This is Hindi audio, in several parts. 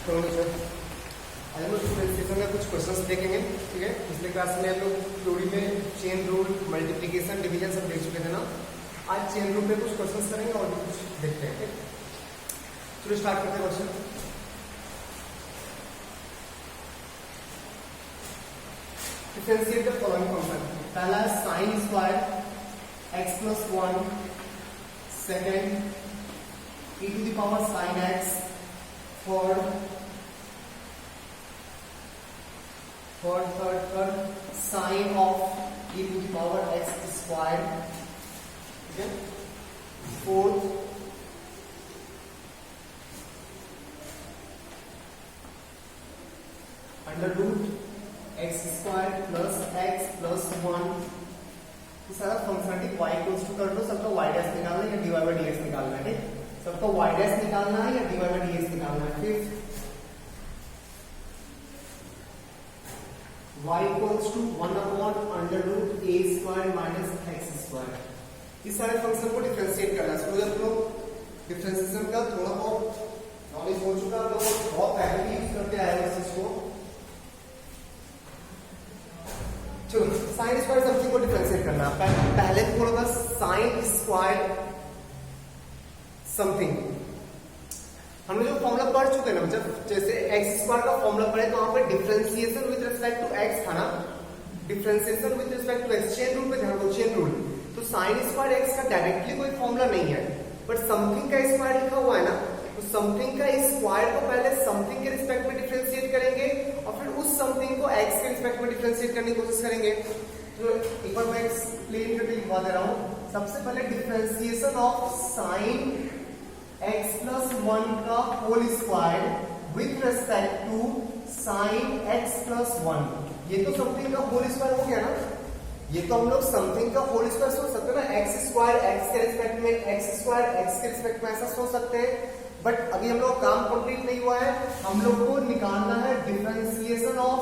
तो आज हम लोग डिफरेंशिएशन का कुछ क्वेश्चंस देखेंगे, ठीक है। पिछले क्लास में हम लोग थ्योरी में चेन रूल, मल्टीप्लिकेशन, डिवीजन सब देख चुके थे ना। आज चेन रूल पे कुछ क्वेश्चंस करेंगे और भी कुछ देखते हैं, ठीक। चलो स्टार्ट करते हैं question. Differentiate the following function. पहला है sign square x plus 1, second e to the power sin x, third sin of e to the power x square, ठीक है। Fourth under root x square plus x plus 1। ये सारा फंक्शन y इक्वल्स टू कर लो, सबका y डैश निकालना है या dy बाई dx निकालना है, ठीक। सबको y डैश निकालना है या dy बाई dx निकालना है। फिर y equals to 1 upon under root a square minus x square. इस सारे फंक्शन को डिफरेंशिएट करना है। सपोज आप लोग डिफरेंशिएशन का थोड़ा बहुत नॉलेज हो चुका है, तो बहुत पहले भी यूज करते आए हैं इस चीज को। चलो साइन स्क्वायर समथिंग को डिफरेंशिएट करना है। पहले तो बोला था साइन स्क्वायर समथिंग। हमने जो फॉर्मूला पढ़ चुके हैं ना, जब जैसे एक्स स्क्वायर का फॉर्मूला पढ़े तो वहां पर differentiation with respect to x था ना। Differentiation with respect to x, chain rule पे ध्यान दो, चेन रूल। तो साइन स्क्वायर एक्स का डायरेक्टली कोई फॉर्मूला नहीं है, बट समथिंग का स्क्वायर लिखा हुआ है ना, तो समथिंग का स्क्वायर को पहले समथिंग के रिस्पेक्ट में डिफरेंशिएट करेंगे और फिर उस समथिंग को एक्स के रिस्पेक्ट में डिफरेंशिएट करने की कोशिश करेंगे। तो एक बार मैं एक्सप्लेन करके लिखवा दे रहा हूं। सबसे पहले differentiation of sine x plus 1 का whole square with respect to sine x plus 1। ये तो समथिंग का होल स्क्वायर हो गया ना। ये तो हम लोग समथिंग का होल स्क्वायर सोच सकते हैं ना, एक्स स्क्वायर एक्स के रिस्पेक्ट में, एक्स स्क्वायर एक्स के रिस्पेक्ट में, ऐसा सोच सकते हैं। बट अभी हम लोग काम कंप्लीट नहीं हुआ है। हम लोग को निकालना है differentiation of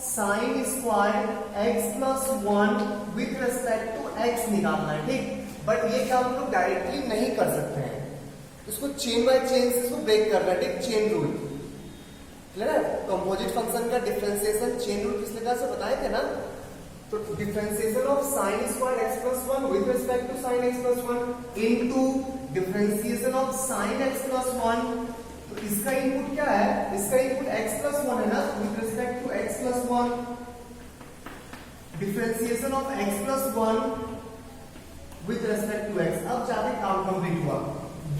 sine square x plus 1 with respect to x निकालना है, ठीक। बट ये काम हम लोग डायरेक्टली नहीं कर सकते हैं, इसको चेन बाय चेन से इसको ब्रेक करना है, ठीक। चेन रूल क्लियर है। कंपोजिट फंक्शन का डिफरेंशिएशन चेन रूल पिछले क्लास में बताए थे ना। तो differentiation of sine square x plus 1 with respect to sine x plus 1 into differentiation of sine x plus 1। तो इसका इनपुट क्या है? इसका इनपुट एक्स प्लस 1 है ना, with respect to x plus 1। Differentiation of x plus 1 with respect to x. अब जाके काम कंप्लीट हुआ।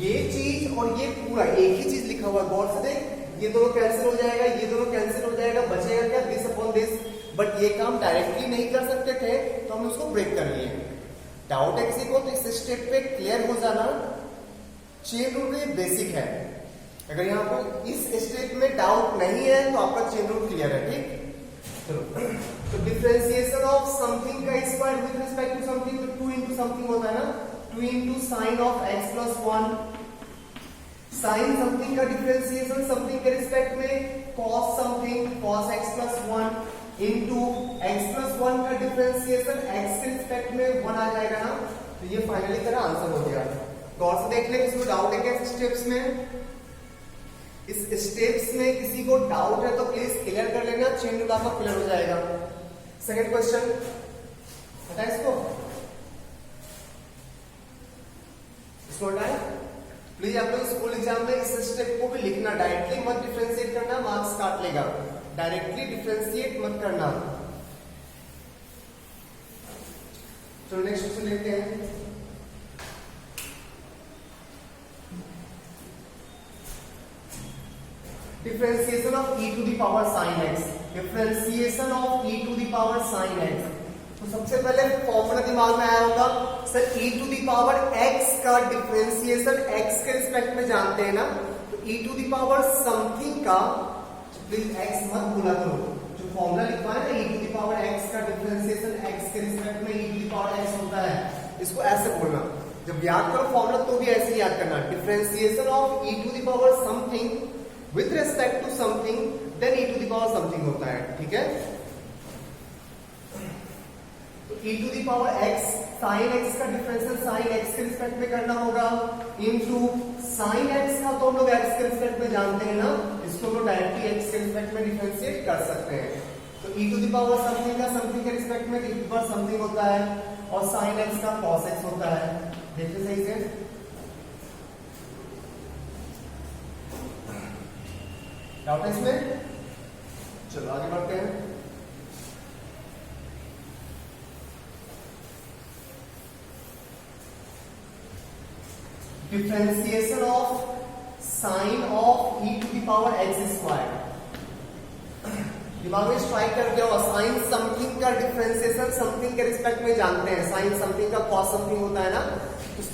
ये चीज और ये पूरा एक ही चीज लिखा हुआ है, गौर से देख। ये दोनों कैंसिल हो जाएगा, ये दोनों कैंसिल हो जाएगा, बचेगा क्या? This upon this. बट ये काम डायरेक्टली नहीं कर सकते थे, तो हमने उसको ब्रेक कर लिए। डाउट है किसी को तो इस स्टेप पे क्लियर हो जाना। चेन रूल का बेसिक है। अगर यहाँ पर इस स्टेप में डाउट नहीं है तो आपका चेन रूल क्लियर है, ठीक। चलो, तो डिफरेंशिएशन ऑफ समथिंग का square with respect to something, तो 2 इंटू समथिंग होता है ना, 2 into sine of x plus 1। Sine something का डिफरेंशिएशन समथिंग के रिस्पेक्ट में cos something, cos x plus 1 into x plus 1 का डिफरेंशिएशन एक्स के रिस्पेक्ट में 1 आ जाएगा ना। तो ये फाइनली तेरा आंसर हो गया। गौर से देख ले, किसी को डाउट है क्या इस स्टेप्स में? इस स्टेप्स में किसी को डाउट है तो प्लीज क्लियर कर लेना, चेन रूल आपका क्लियर हो जाएगा। सेकंड क्वेश्चन हटा इसको, प्लीज आप लोग स्कूल एग्जाम में इस स्टेप को भी लिखना। डायरेक्टली मत डिफरेंशिएट करना, मार्क्स काट लेगा। डायरेक्टली डिफरेंशिएट मत करना। चलो नेक्स्ट क्वेश्चन देखते हैं। Differentiation of e to the power sin x। Differentiation of e to the power sin x। तो सबसे पहले फॉर्मूला दिमाग में आया होगा, sir e to the power x का डिफरेंशिएशन x के रिस्पेक्ट में जानते हैं ना। तो e to the power something का, प्लीज x मत भूला करो, जो फॉर्मूला लिखवा है ना e to the power x का डिफरेंशिएशन x के रिस्पेक्ट में e to the power x होता है, इसको ऐसे बोलना। जब याद करो फॉर्मूला तो भी ऐसे याद करना, differentiation of e to the power something with respect to something, then e to the power something होता है, ठीक है। e to the power x, sine x का डिफरेंशियल साइन x के रिस्पेक्ट में करना होगा, इनटू साइन x का तो हम लोग x के रिस्पेक्ट में जानते हैं ना, इसको हम लोग डायरेक्टली x के रिस्पेक्ट में डिफरेंशिएट कर सकते हैं। तो e to the power something का समथिंग के रिस्पेक्ट में e पर समथिंग होता है और sin x का cos x होता है। देखते सही से, डाउट है इसमें? चलो आगे बढ़ते हैं। Differentiation of sine of e to the power x square. दिमाग में स्ट्राइक करके और साइन समथिंग का डिफरेंशिएशन समथिंग के रिस्पेक्ट में जानते हैं। साइन समथिंग का कॉस समथिंग होता है ना,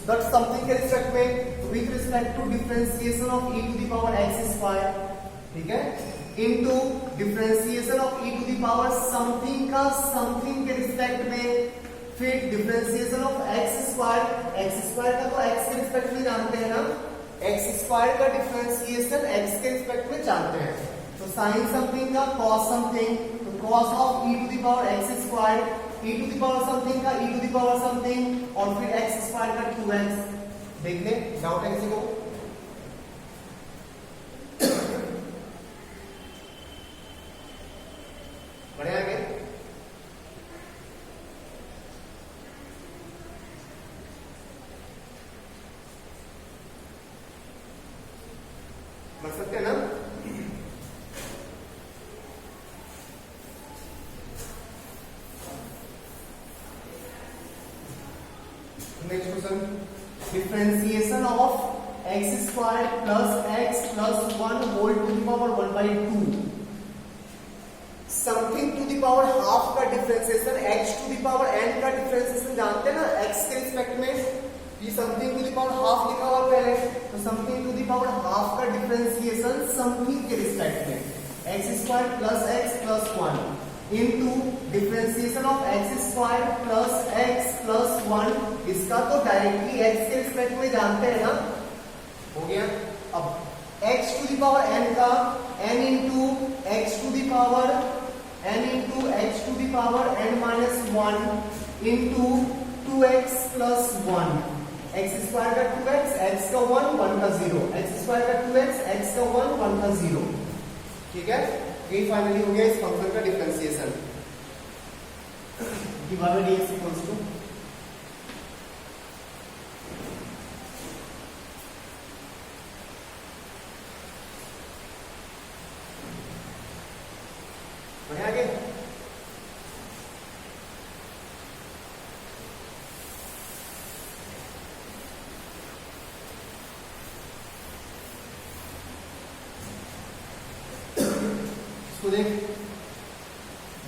बट समथिंग के रिस्पेक्ट में with respect to differentiation of e to the power x square, ठीक है, into differentiation of e to the power something का समथिंग के रिस्पेक्ट में, फिर डिफरेंशिएशन ऑफ x स्क्वायर का तो x के रिस्पेक्ट में जानते हैं ना, x स्क्वायर का डिफरेंशिएशन x के रिस्पेक्ट में जानते हैं। तो साइन समथिंग का कॉस समथिंग, तो cos of e to the power x square, e to the power something का e to the power something और फिर x स्क्वायर का 2x। देख ले, डाउट है किसी को? बढ़े आगे। बढ़ सकते हैं ना? Next question, differentiation of x square plus x plus 1 whole to the power 1/2 something to the power half का differentiation x to the power n का डिफरेंशिएशन जानते हैं ना x के रिस्पेक्ट में, ये something to the power half लिखा हुआ पहले, तो something to the power half का डिफरेंशिएशन समथिंग के रिस्पेक्ट में x square plus x plus 1 into differentiation of x square plus x plus 1, इसका तो डायरेक्टली x के रिस्पेक्ट में जानते हैं ना, हो गया। अब x to the power n का n into x to the power n into x to the power n minus 1 into 2x plus 1, x square का 2x, x का 1, 1 का 0, x स्क्वायर का 2x, x का 1, 1 का 0, ठीक है। ये फाइनली हो गया इस फंक्शन का differentiation. Divide by dx equals to बढ़े आगे। तो देख,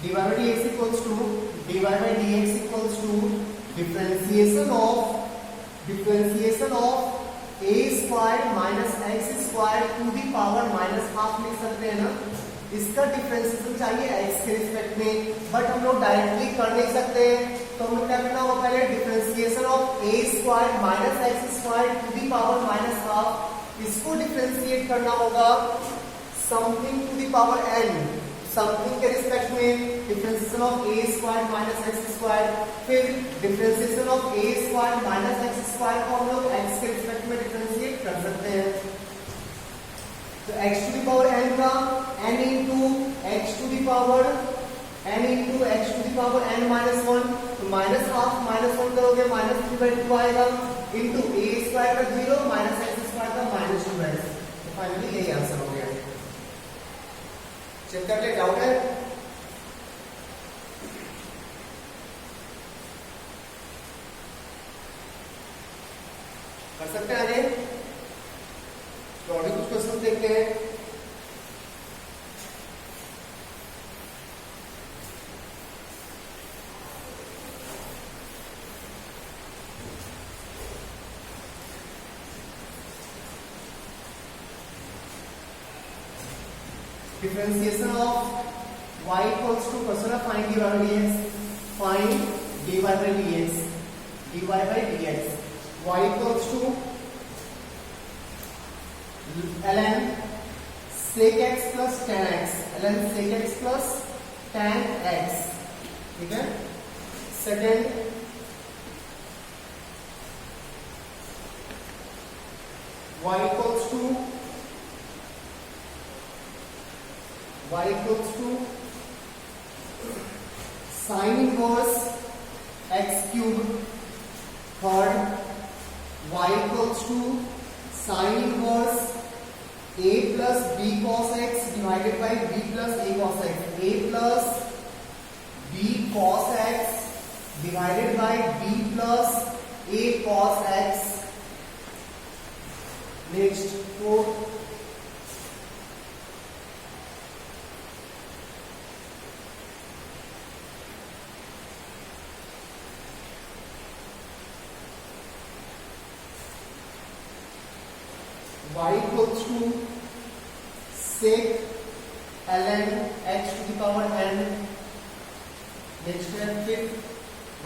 divide by dx equals to differentiation of a square minus x square to the power minus half लिख सकते हैं ना, इसका डिफरेंशिएशन चाहिए x के रिस्पेक्ट में, बट हम लोग डायरेक्टली कर नहीं सकते, तो हम लोग क्या करना होगा, पहले differentiation of a square minus x square to the power minus half, इसको डिफरेंशिएट करना होगा something to the power n, something के रिस्पेक्ट में differentiation of a square minus x square, फिर differentiation of a square minus x square को हम लोग x के रिस्पेक्ट में डिफरेंशिएट कर सकते हैं। तो x to the power n का n into x to the power n into x to the power n minus 1, तो माइनस हाफ माइनस 1 करोगे माइनस 3/2 आएगा, इंटू a स्क्वायर का 0 माइनस x स्क्वायर का माइनस 2x। तो फाइनली यही आंसर हो गया। चेक कर ले, डाउट है? कर सकते हैं आगे। तो और भी कुछ क्वेश्चन देखते हैं। Differentiation of y equals to question of find dy by dx, find dy by dx, dy by dx, y equals to ln sec x plus tan x, ln sec x plus tan x, ठीक है। Second y equals to y equals to sin inverse x cube. Third, y equals to sin inverse a plus b cos x divided by b plus a cos x. A plus b cos x divided by b plus a cos x. Next, fourth, y equals to sec ln x to the power n. Next है fifth,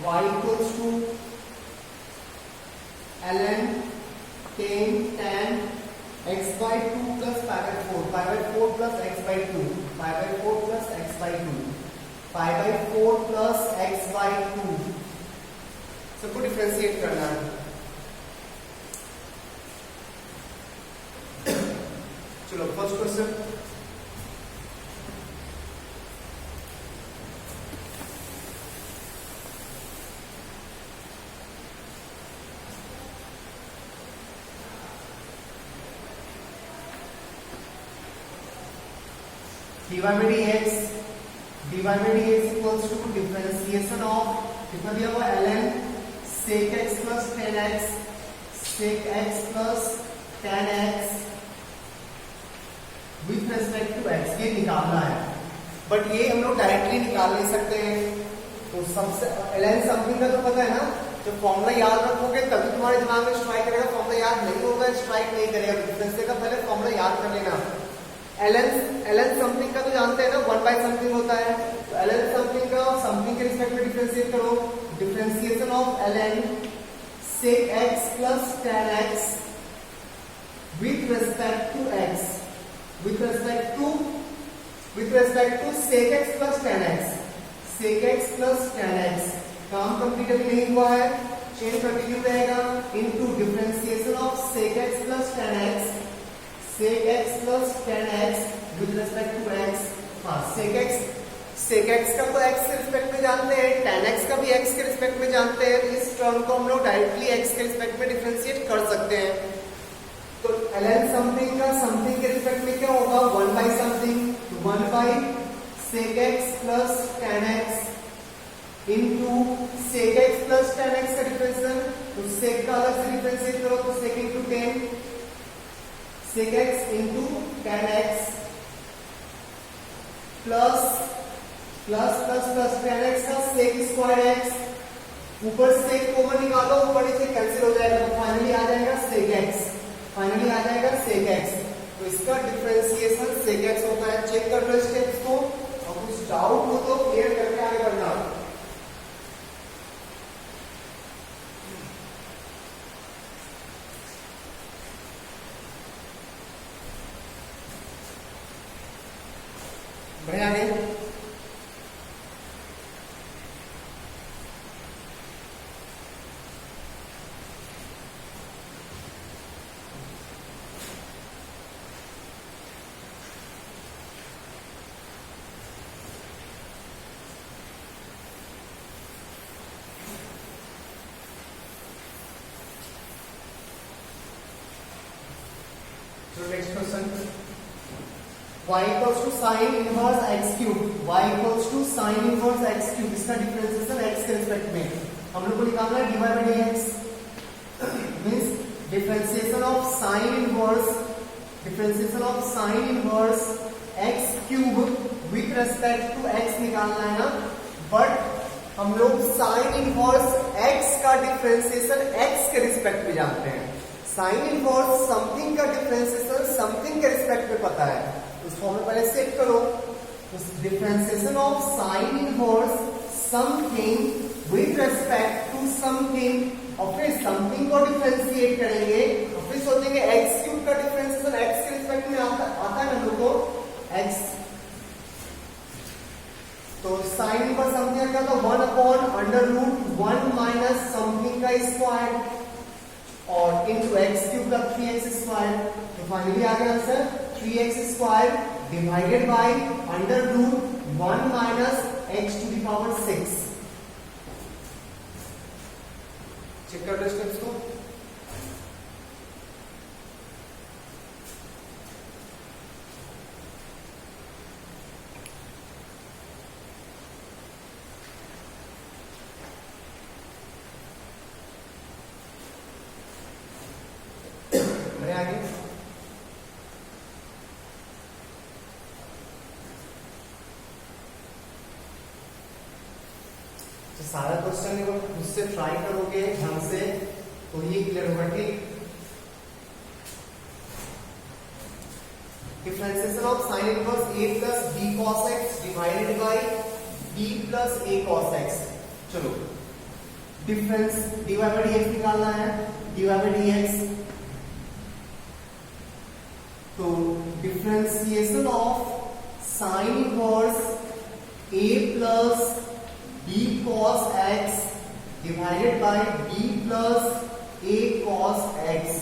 y equals to ln tan x by 2 plus pi by 4, pi by 4 plus x by 2, pi by 4 plus x by 2, pi by 4 plus x by 2. सबको डिफरेंशिएट करना है. चलो first question. dy by dx equals to differentiation of कितना दिया हुआ ln sec x plus tan x, sec x plus tan x with respect to x. ये निकालना है, बट ये हम लोग डायरेक्टली निकाल नहीं सकते हैं. तो सबसे ln समथिंग का तो पता है ना, जब फॉर्मूला याद रखोगे तभी तुम्हारे दिमाग में स्ट्राइक करेगा. फॉर्मूला याद नहीं होगा, स्ट्राइक नहीं करेगा. डिफरेंशिएशन का पहले फॉर्मूला याद कर लेना. ln समथिंग का तो जानते हैं ना, 1 बाय समथिंग होता है. तो ln समथिंग का समथिंग के रिस्पेक्ट में डिफरेंशिएट करो. Differentiation of ln sec x plus tan x with respect to x, with respect to sec x plus tan x, sec x plus tan x. काम कंप्लीट अभी नहीं हुआ है, चेन कंटिन्यू रहेगा. Into differentiation of sec x plus tan x, sec x plus tan x with respect to x. हाँ, sec x का तो x के रिस्पेक्ट में जानते हैं, tan x का भी x के रिस्पेक्ट में जानते हैं. इस टर्म को हम लोग डायरेक्टली x के रिस्पेक्ट में डिफरेंशिएट कर सकते हैं. तो ln समथिंग का समथिंग के रिस्पेक्ट में क्या होगा, 1 by something, 1 by sec x plus tan x into sec x plus tan x का डिफरेंशिएशन. तो sec का अलग से डिफरेंशिएट करो तो sec into tan, sec x into tan x plus plus plus plus tan x का sec स्क्वायर x. ऊपर sec कॉमन निकालो, ऊपर नीचे कैंसिल हो जाएगा. तो फाइनली आ जाएगा sec x, फाइनली आ जाएगा sec x. तो इसका डिफरेंशिएशन sec x होता है. चेक कर लो स्टेप्स को, और कुछ डाउट हो तो क्लियर करके आगे बढ़ना. बढ़िया आगे. So next question, y equals to sin inverse x cube, y equals to sin inverse x cube. इसका डिफरेंशिएशन x के रिस्पेक्ट में हम लोग को निकालना है. dy by dx means differentiation of sin inverse x cube with respect to x निकालना है ना. बट हम लोग sin inverse x का डिफरेंशिएशन x के रिस्पेक्ट में जानते हैं. साइन इनवर्स समथिंग का डिफरेंशिएशन समथिंग के रिस्पेक्ट में पता है. उस फॉर्म में पहले सेट करो. Differentiation of sine inverse something with respect to something, और फिर समथिंग को डिफरेंशिएट करेंगे, और फिर सोचेंगे एक्स क्यूब का डिफरेंशिएशन एक्स के रिस्पेक्ट में आता है ना लोगों को एक्स. तो साइन इनवर्स समथिंग का तो 1/√1 माइनस समथिंग का स्क्वायर और इनटू एक्स क्यूब का 3x स्क्वायर. तो फाइनली आ गया answer 3x square divided by under root 1 minus x to the power 6। Check कर लो स्टेप्स को। आगे तो सारा क्वेश्चन है वो खुद से ट्राई करोगे ढंग से तो ये क्लियर होगा। ठीक, differentiation of sine inverse a plus b cos x divided by b plus a cos x। चलो डिफरेंस dy by dx निकालना है, dy by dx। तो differentiation of sine inverse a plus b cos x divided by b plus a cos x।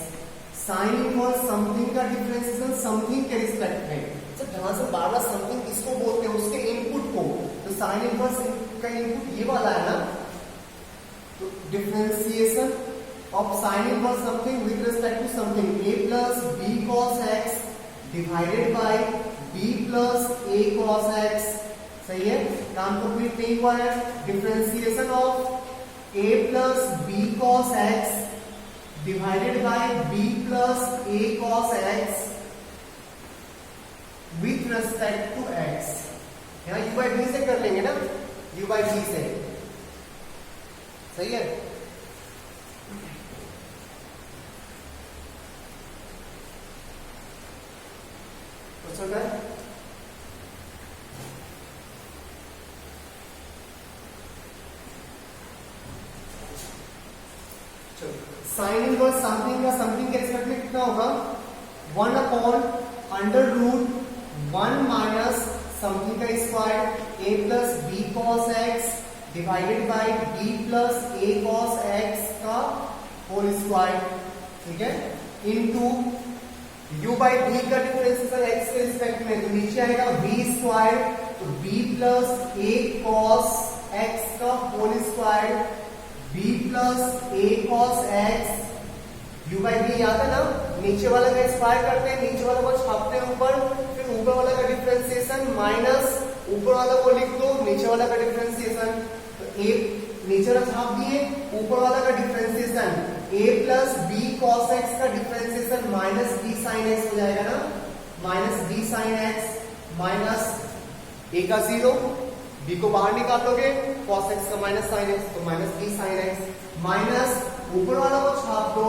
Sine inverse something का डिफरेंशिएशन समथिंग के रिस्पेक्ट में। तो जहां से बार बार समथिंग किसको बोलते हैं, उसके इनपुट को। तो साइन इनवर्स का इनपुट ये वाला है ना। तो differentiation of sin inverse something with respect to something a plus b cos x divided by b plus a cos x। सही है, काम कंप्लीट नहीं हुआ है। Differentiation of a plus b cos x divided by b plus a cos x with respect to x। यहाँ u by v से कर लेंगे ना, u by v से। सही है। चल रहा है। साइन इनवर्स समथिंग का समथिंग के रिस्पेक्ट में कितना होगा, 1 upon under root 1 minus something का square a plus b cos x divided by b plus a cos x का होल स्क्वायर। ठीक है, इनटू u by v का डिफरेंशिएशन x के रिस्पेक्ट में। तो नीचे आएगा v स्क्वायर, तो b plus a cos x का whole square b plus a cos x। u by v याद है ना, नीचे वाला का स्क्वायर करते हैं, नीचे वाला को छापते हैं ऊपर, फिर ऊपर वाला का डिफरेंशिएशन माइनस ऊपर वाला को लिख दो नीचे वाला का डिफरेंशिएशन। तो a नीचे वाला छाप दिए, ऊपर वाला का differentiation a plus b cos x का differentiation minus b sine x हो जाएगा ना, minus b sine x minus a का 0, b को बाहर निकालोगे कॉस एक्स का माइनस साइन एक्स, तो minus b sine x minus ऊपर वाला को छाप दो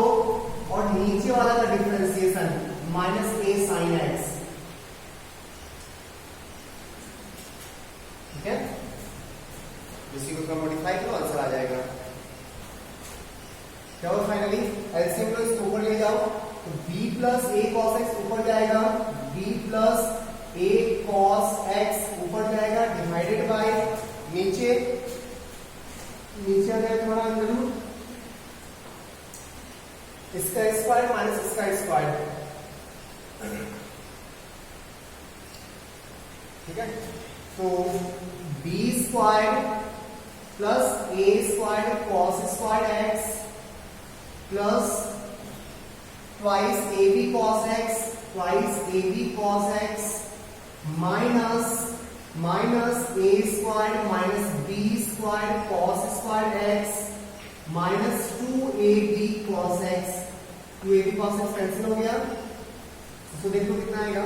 और नीचे वाला का differentiation minus a sine x. ठीक है, इसी को मॉडिफाई करो, आंसर आ जाएगा। क्या हो फाइनली एलसीएम लो, इसको ऊपर ले जाओ, तो b plus a cos x ऊपर जाएगा, b plus a cos x ऊपर जाएगा डिवाइडेड बाय नीचे आ जाएगा तुम्हारा अंदर रूट इसका स्क्वायर माइनस इसका स्क्वायर। ठीक है, तो b square plus a square cos square x plus twice ab cos x twice ab cos x minus a square minus b square cos square x minus 2ab cos x। 2ab cos x cancel हो गया, तो देखो कितना आएगा,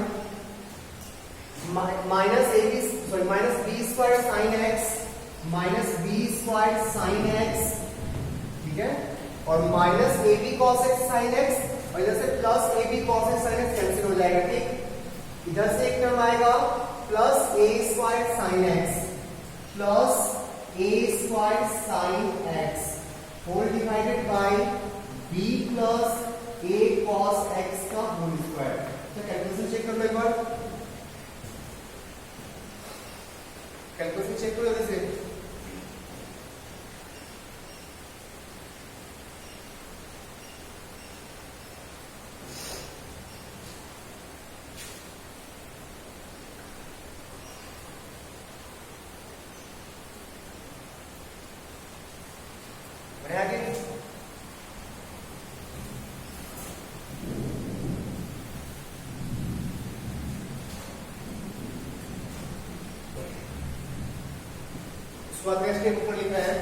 minus b square sine x minus b square sine x। ठीक है, और minus a b cos x sine x और इधर से plus a b cos x sine x cancel हो जाएगा। ठीक, इधर से एक टर्म आएगा plus a square sine x plus a square sine x whole divided by b plus a cos x का होल स्क्वायर। तो कैलकुलेशन चेक कर लो एक बार, कैलकुलेशन चेक करो जल्दी से। बढ़िया आगे। उसके स्टेप ऊपर लिखा है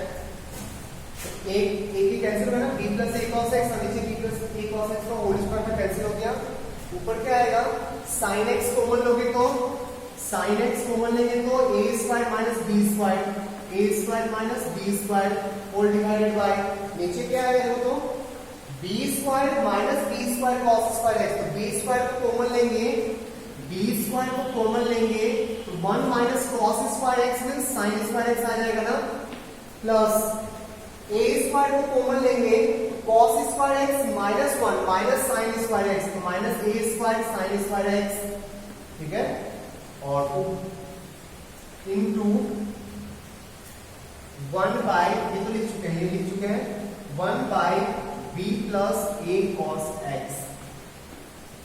एक ही कैंसिल होगा ना, b plus a cos x और नीचे b plus a cos x का होल स्क्वायर का कैंसिल हो गया। ऊपर क्या आएगा, sin x कॉमन लोगे तो sin x कॉमन लेंगे तो a square minus b square, a square minus b square whole divided by नीचे क्या आएगा तो b square minus b square cos square x। तो b स्क्वायर को कॉमन लेंगे, b स्क्वायर को कॉमन लेंगे तो 1 minus cos square x means sin square x आ जाएगा ना, प्लस a स्क्वायर को कॉमन लेंगे cos square x minus 1 minus sin square x, तो minus a square sin square x, ठीक है, और इनटू 1 बाय, ये तो लिख चुके हैं, ये लिख चुके हैं 1 by b plus a cos x,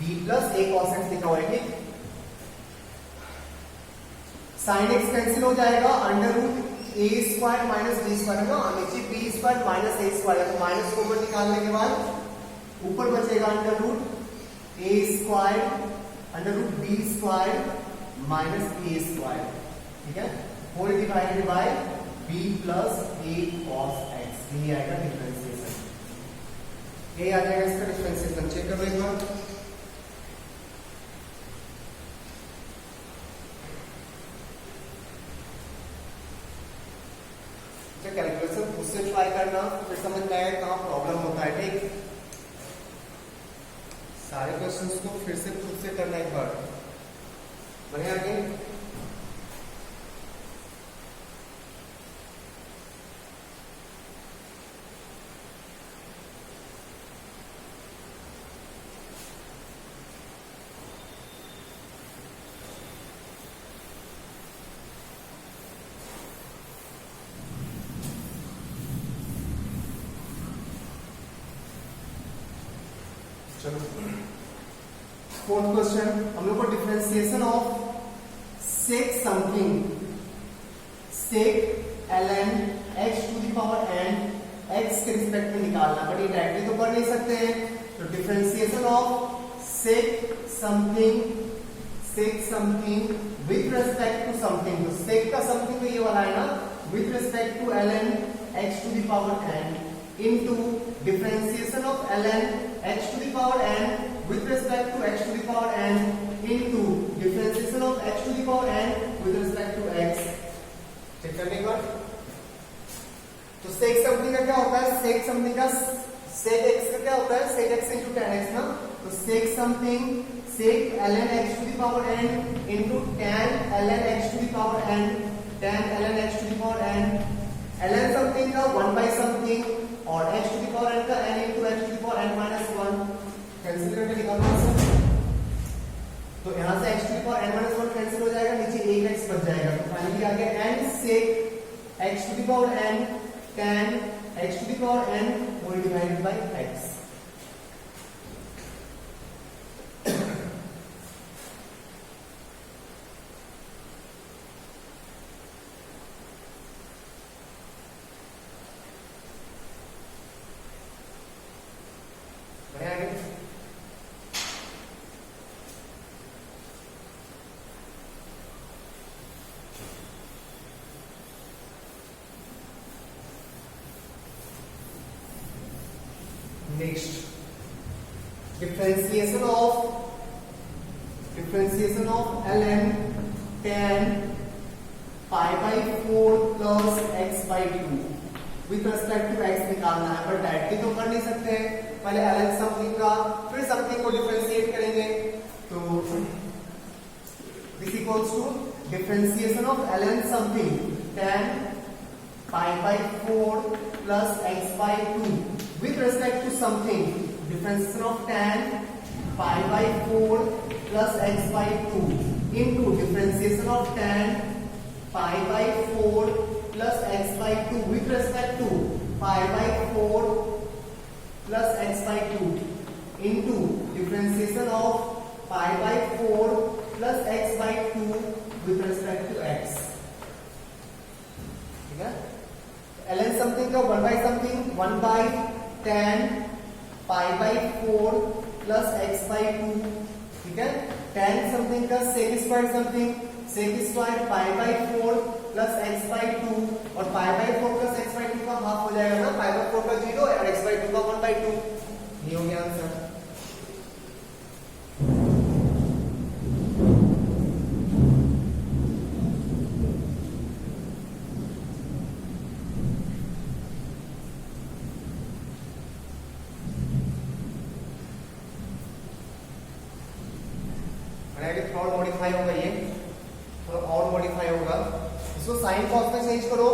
b plus a cos x लिखा हुआ है, ठीक। sin x कैंसिल हो जाएगा, under root a square minus b square ना, नीचे b square minus a square, तो माइनस कॉमन निकालने के बाद ऊपर बचेगा under root a square under root b square minus a square, ठीक है, whole divided by b plus a cos x। ये आएगा डिफरेंशिएशन, ये आ जाएगा इसका डिफरेंशिएशन। चेक कर लो एक बार। कैलकुलेशन खुद से ट्राई करना, फिर समझ में आएगा कहाँ प्रॉब्लम होता है, ठीक। सारे क्वेश्चंस को फिर से खुद से करना एक बार। बढ़िया आगे। चलो फोर्थ क्वेश्चन, हम लोग को differentiation of sec something, sec ln x to the power n x के रिस्पेक्ट में निकालना, बट ये डायरेक्टली तो कर नहीं सकते हैं। तो differentiation of sec something with respect to something, तो सेक का समथिंग तो ये वाला है ना, with respect to ln x to the power n into differentiation of ln x to the power n with respect to x to the power n into differentiation of x to the power n with respect to x। Check करने का, तो sec समथिंग का क्या होता है, sec समथिंग का sec x का क्या होता है, sec x into tan x ना, तो sec something sec ln x to the power n into tan ln x to the power n, tan ln x to the power n, ln something का 1 by समथिंग और x to the power n का n into x to the power n minus 1 cancel करके निकालना है। तो यहां से x to the power n minus 1 cancel हो जाएगा, नीचे एक x बच जाएगा, तो फाइनली आ गया n sec x to the power n tan x to the power n whole divided by x। Next, differentiation of ln tan pi by 4 plus x by 2 with respect to x निकालना है, पर डायरेक्टली तो कर नहीं सकते हैं, पहले ln समथिंग का फिर समथिंग को डिफरेंशिएट करेंगे। तो this equals to differentiation of ln something tan pi by 4 plus x by 2 with respect to something, differentiation of tan pi by 4 plus x by 2 into differentiation of tan pi by 4 plus x by 2 with respect to pi by 4 plus x by 2 into differentiation of pi by 4 plus x by 2 with respect to x। ठीक है, ln समथिंग का 1 by something 1/tan π/4 plus x/2, ठीक है। tan समथिंग का sec square something, sec square π/4 plus x/2 और π/4 प्लस x/2 का हाफ हो जाएगा ना, π/4 का 0 और x/2 का 1/2। ये हो गया आंसर। थोड़ा मॉडिफाई होगा, ये थोड़ा और मॉडिफाई होगा। इसको साइन कॉस में चेंज करो,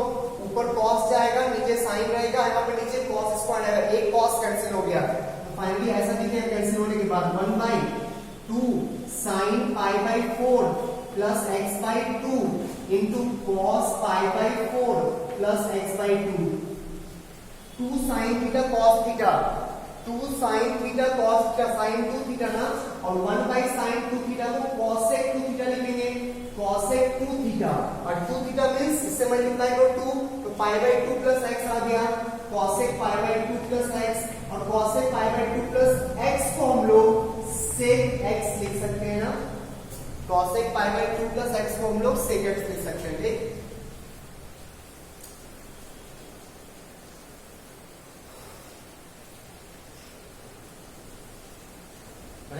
ऊपर कॉस जाएगा, नीचे साइन रहेगा, यहाँ पे नीचे कॉस स्क्वायर आएगा, एक कॉस कैंसिल हो गया। तो फाइनली ऐसा दिखेगा कैंसिल होने के बाद 1/2 sine π/4 plus x/2 into cos π/4 plus x/2, 2 sine theta cos theta, 2 sine theta cos theta, sine 2 theta ना, और 1/sin 2 थीटा को cosec 2 थीटा लिखेंगे, cosec 2 थीटा, और 2 थीटा मींस इससे मल्टीप्लाई करो 2, तो π/2 प्लस x आ गया, cosec π/2 प्लस x, और cosec π/2 प्लस x को हम लोग sec x लिख सकते हैं ना, cosec π/2 प्लस x को हम लोग sec x लिख सकते हैं, ठीक।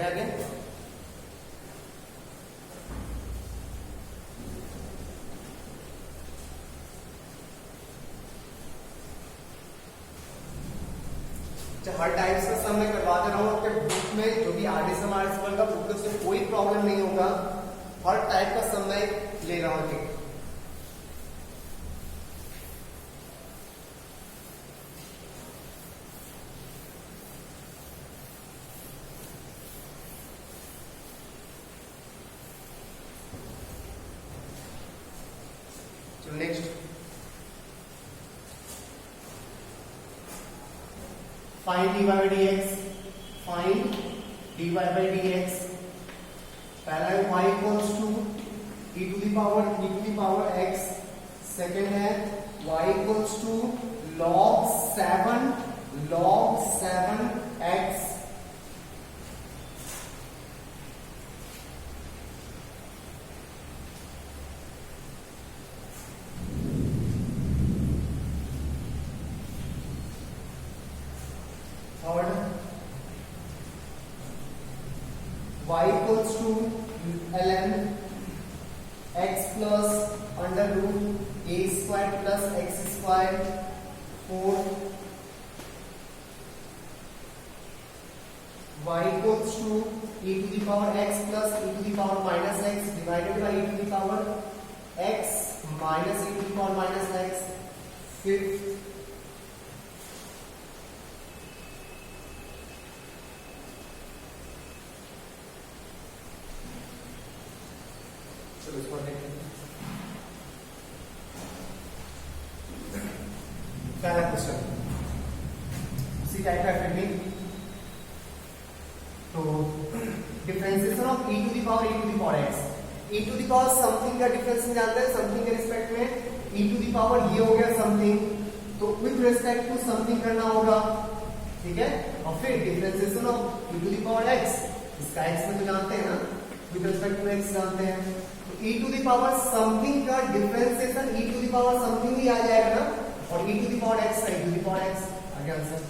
आगे हर टाइप्स का सम मैं करवा दे रहा हूँ आपके बुक में, जो भी RDSM RSM का बुक है उसमें कोई प्रॉब्लम नहीं होगा, हर टाइप का सम मैं ले रहा हूँ, ठीक। Next find dy by dx, find dy by dx, पहला है y equals to e to the power x, second है y equals to log 7x, और y equals to ln x plus under root a square plus x square 4, y equals to e to the power x plus e to the power minus x divided by e to the power x minus e to the power minus x, fifth पहला क्वेश्चन उसी टाइप का टेक्निक, तो differentiation of e to the power x, e to the power something का डिफरेंस जानते हैं, समथिंग के रिस्पेक्ट में e टू द पावर ये हो गया समथिंग, तो विद रिस्पेक्ट टू समथिंग करना होगा, ठीक है। और फिर differentiation of e to the power x, इसका x में तो जानते हैं ना, विद रिस्पेक्ट टू x जानते हैं, तो e to the power something का differentiation e to the power something ही आ जाएगा ना, और e to the power x का e to the power x आ गया आंसर।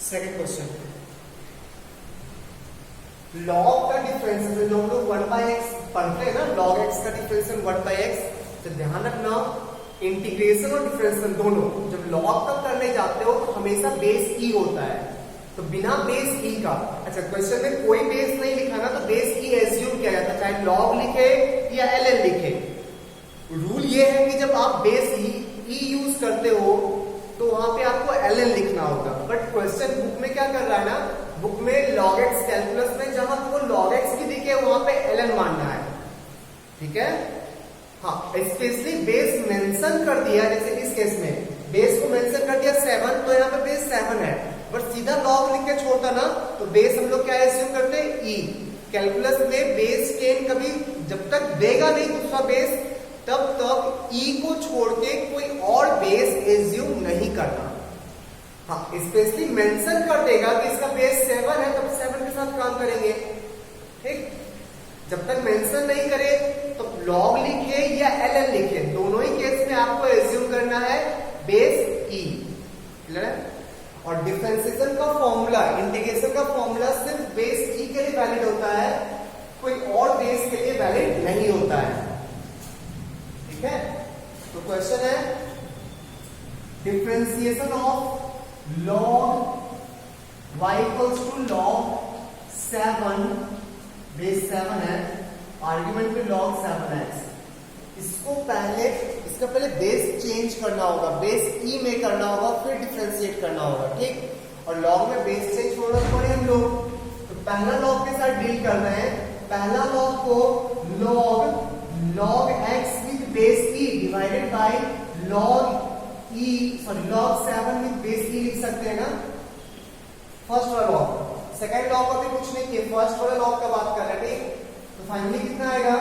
सेकंड क्वेश्चन, लॉग का डिफरेंशिएशन जो हम लोग 1/x पढ़ते हैं ना, log x का डिफरेंशिएशन 1/x, तो ध्यान रखना इंटीग्रेशन और डिफरेंशिएशन दोनों जब लॉग तक करने जाते हो तो हमेशा बेस e होता है, तो बिना बेस e का, अच्छा क्वेश्चन में कोई बेस नहीं लिखा ना, तो बेस e एज्यूम किया जाता है, चाहे log लिखे या ln लिखे। रूल ये है कि जब आप बेस e यूज करते हो तो वहां पे आपको ln लिखना होगा, बट क्वेश्चन बुक में क्या कर रहा है ना, बुक में log x कैलकुलस में जहां तुमको log x भी दिखे वहां पे ln मानना है, ठीक है। हाँ, स्पेशली बेस मेंशन कर दिया, जैसे इस केस में बेस को मेंशन कर दिया 7, तो यहाँ पे बेस 7 है, बट सीधा लॉग लिख के छोड़ता ना तो बेस हम लोग क्या एज्यूम करते हैं, ई। कैलकुलस में बेस 10 कभी जब तक देगा नहीं दूसरा बेस, तब तक ई को छोड़ के कोई और बेस एज्यूम नहीं करना। हाँ, स्पेशली मेंशन कर देगा कि इसका बेस 7 है, तब 7 के साथ काम करेंगे। ठीक, जब तक मेंशन नहीं करे तो लॉग लिखे या एल लिखे, दोनों ही केस में आपको एज्यूम करना है बेस ई। क्लियर है? और डिफरेंशिएशन का फॉर्मूला, इंटीग्रेशन का फॉर्मूला सिर्फ बेस ई के लिए वैलिड होता है, कोई और बेस के लिए वैलिड नहीं होता है। ठीक है, तो क्वेश्चन है differentiation of log y equals to log 7, base 7 है, आर्ग्यूमेंट पे log 7x। इसको पहले, इसका पहले बेस चेंज करना होगा, बेस ई में करना होगा, फिर डिफरेंशिएट करना होगा। ठीक, और लॉग में बेस चेंज होना पड़े हम लोग, तो पहला लॉग के साथ डील कर रहे हैं। पहला लॉग को log x with base e divided by log 7 with base e लिख सकते हैं ना, फर्स्ट वाला लॉग। सेकेंड लॉग का भी कुछ नहीं किया, फर्स्ट वाला लॉग का बात कर रहे हैं। ठीक, तो फाइनली कितना आएगा,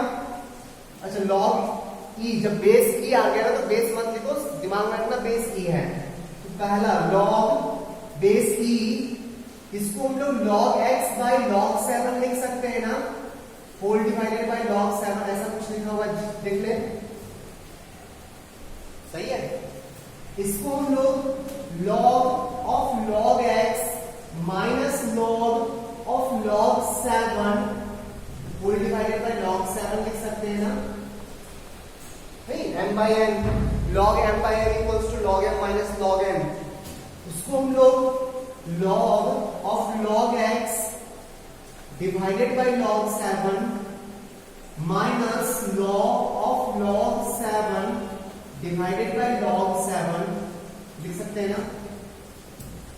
अच्छा log ई, जब बेस ई आ गया ना तो बेस मत लिखो, दिमाग में रखना बेस ई है। तो पहला log बेस ई, इसको हम लोग log x बाय log 7 लिख सकते हैं ना, होल डिवाइडेड बाय log 7, ऐसा कुछ लिखा हुआ देख ले, सही है। इसको हम लोग log of log x minus log of log 7 whole divided by log 7 लिख सकते हैं ना, नहीं, m by n, log m by n equals to log m minus log n। उसको हम लोग log of log x divided by log 7 minus log of log 7 divided by log 7 लिख सकते हैं ना।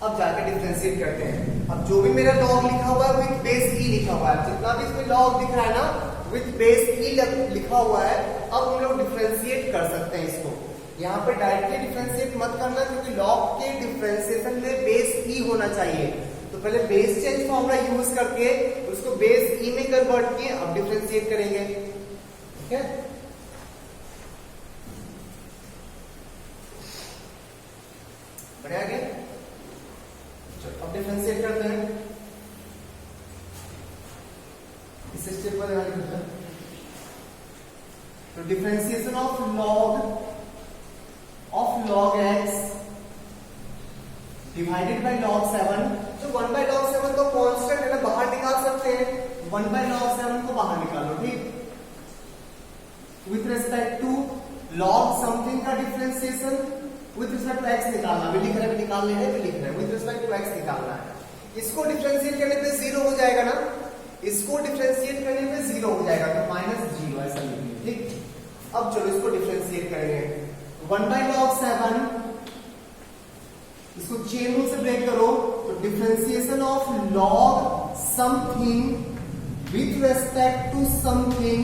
अब जाकर डिफरेंशिएट करते हैं। अब जो भी मेरा log लिखा हुआ है विद बेस ई लिखा हुआ है, जितना भी इसमें log दिख रहा है ना विद बेस ई लिखा हुआ है, अब हम लोग डिफरेंशिएट कर सकते हैं इसको। यहाँ पे डायरेक्टली डिफरेंशिएट मत करना, क्योंकि log के डिफरेंशिएशन में बेस ई होना चाहिए। तो पहले बेस चेंज फॉर्मूला यूज करके उसको बेस ई में कन्वर्ट किए, अब डिफरेंशिएट करेंगे। ठीक है, बढ़िया आगे, चलो अब डिफरेंशिएट करते हैं। इस स्टेप पर ध्यान रखना। तो differentiation of log x divided by log 7, जो 1 बाय log 7 तो कांस्टेंट है ना, बाहर निकाल सकते हैं, 1 बाय log 7 को बाहर निकालो। ठीक, with respect to log something का differentiation with respect to x निकालना, भी लिख रहे हैं, निकाल ले रहे हैं, भी लिख रहे हैं, विथ रिस्पेक्ट टू x निकालना है। इसको डिफरेंशिएट करने पे 0 हो जाएगा ना, इसको डिफरेंशिएट करने पे 0 हो जाएगा, तो -0 ऐसा लिखिए। ठीक, अब चलो इसको डिफरेंशिएट करेंगे। 1 बाय log 7, इसको चेन रूल से ब्रेक करो, तो differentiation of log something with respect to something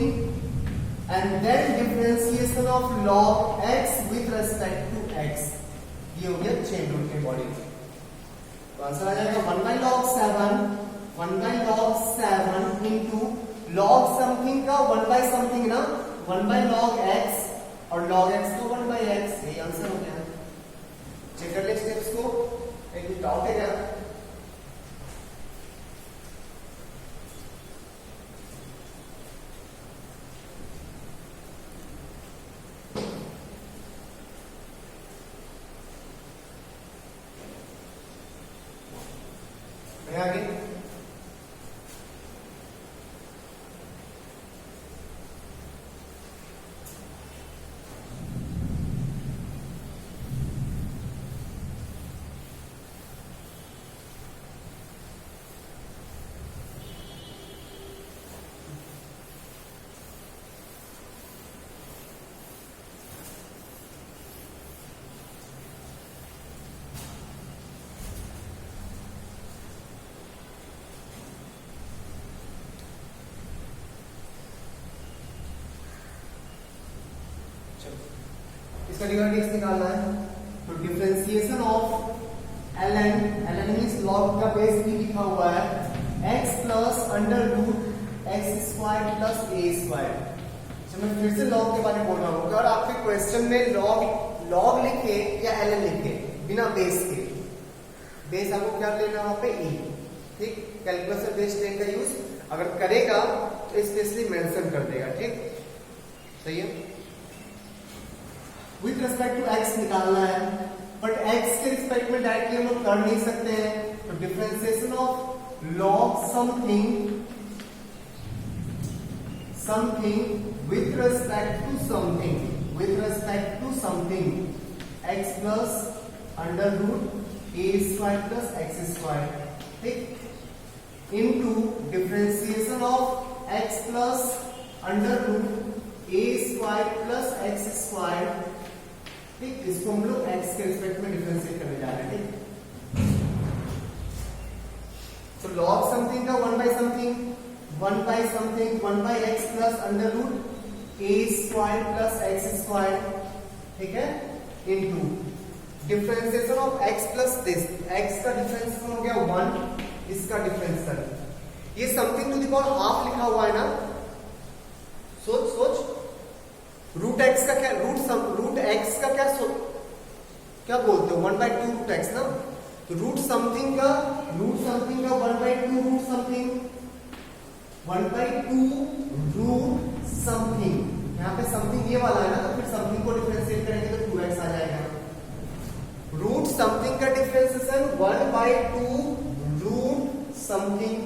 and then differentiation of log x with respect to x, ये हो गया चेन रूल के बॉडी। तो आंसर आ जाएगा 1 by log 7 into log something का 1 बाय समथिंग ना, 1 बाय log x, और log x को 1 बाय x, यही आंसर हो गया। चेक कर ले स्टेप्स को, एक डाउट है क्या? आगे इसका डिवाइड x निकालना है। तो differentiation of ln means log का बेस भी लिखा हुआ है x plus under root x square plus a square. मैं फिर से लॉग के बारे में बोल रहा हूँ। अगर आपके क्वेश्चन में लॉग लिखे या ln लिखे बिना बेस के, बेस आपको क्या लेना है वहां पे e, ठीक। कैलकुलस में बेस 10 का यूज अगर करेगा तो स्पेशली मेंशन कर देगा, ठीक, सही है। विथ रिस्पेक्ट टू x निकालना है, बट x के रिस्पेक्ट में डायरेक्टली हम लोग कर नहीं सकते हैं, तो differentiation of log something with respect to something x plus under root a square plus x square, ठीक, into differentiation of x plus under root a square plus x square, ठीक। इसको हम लोग x के रिस्पेक्ट में डिफरेंशिएट करने जा रहे हैं, ठीक। तो log समथिंग का 1 by x plus under root a square plus x square, ठीक है, into differentiation of x plus this, x का डिफरेंशिएशन हो गया 1, इसका डिफरेंशिएशन, ये something to the power half लिखा हुआ है ना, सोच रूट x का क्या, रूट x का क्या बोलते हो, 1/2 रूट x ना, तो रूट समथिंग का 1/2 रूट समथिंग, 1/2 रूट समथिंग, यहाँ पे समथिंग ये वाला है ना, तो फिर समथिंग को डिफरेंशिएट करेंगे तो 2x आ जाएगा। रूट समथिंग का डिफरेंशिएशन 1/2 रूट समथिंग,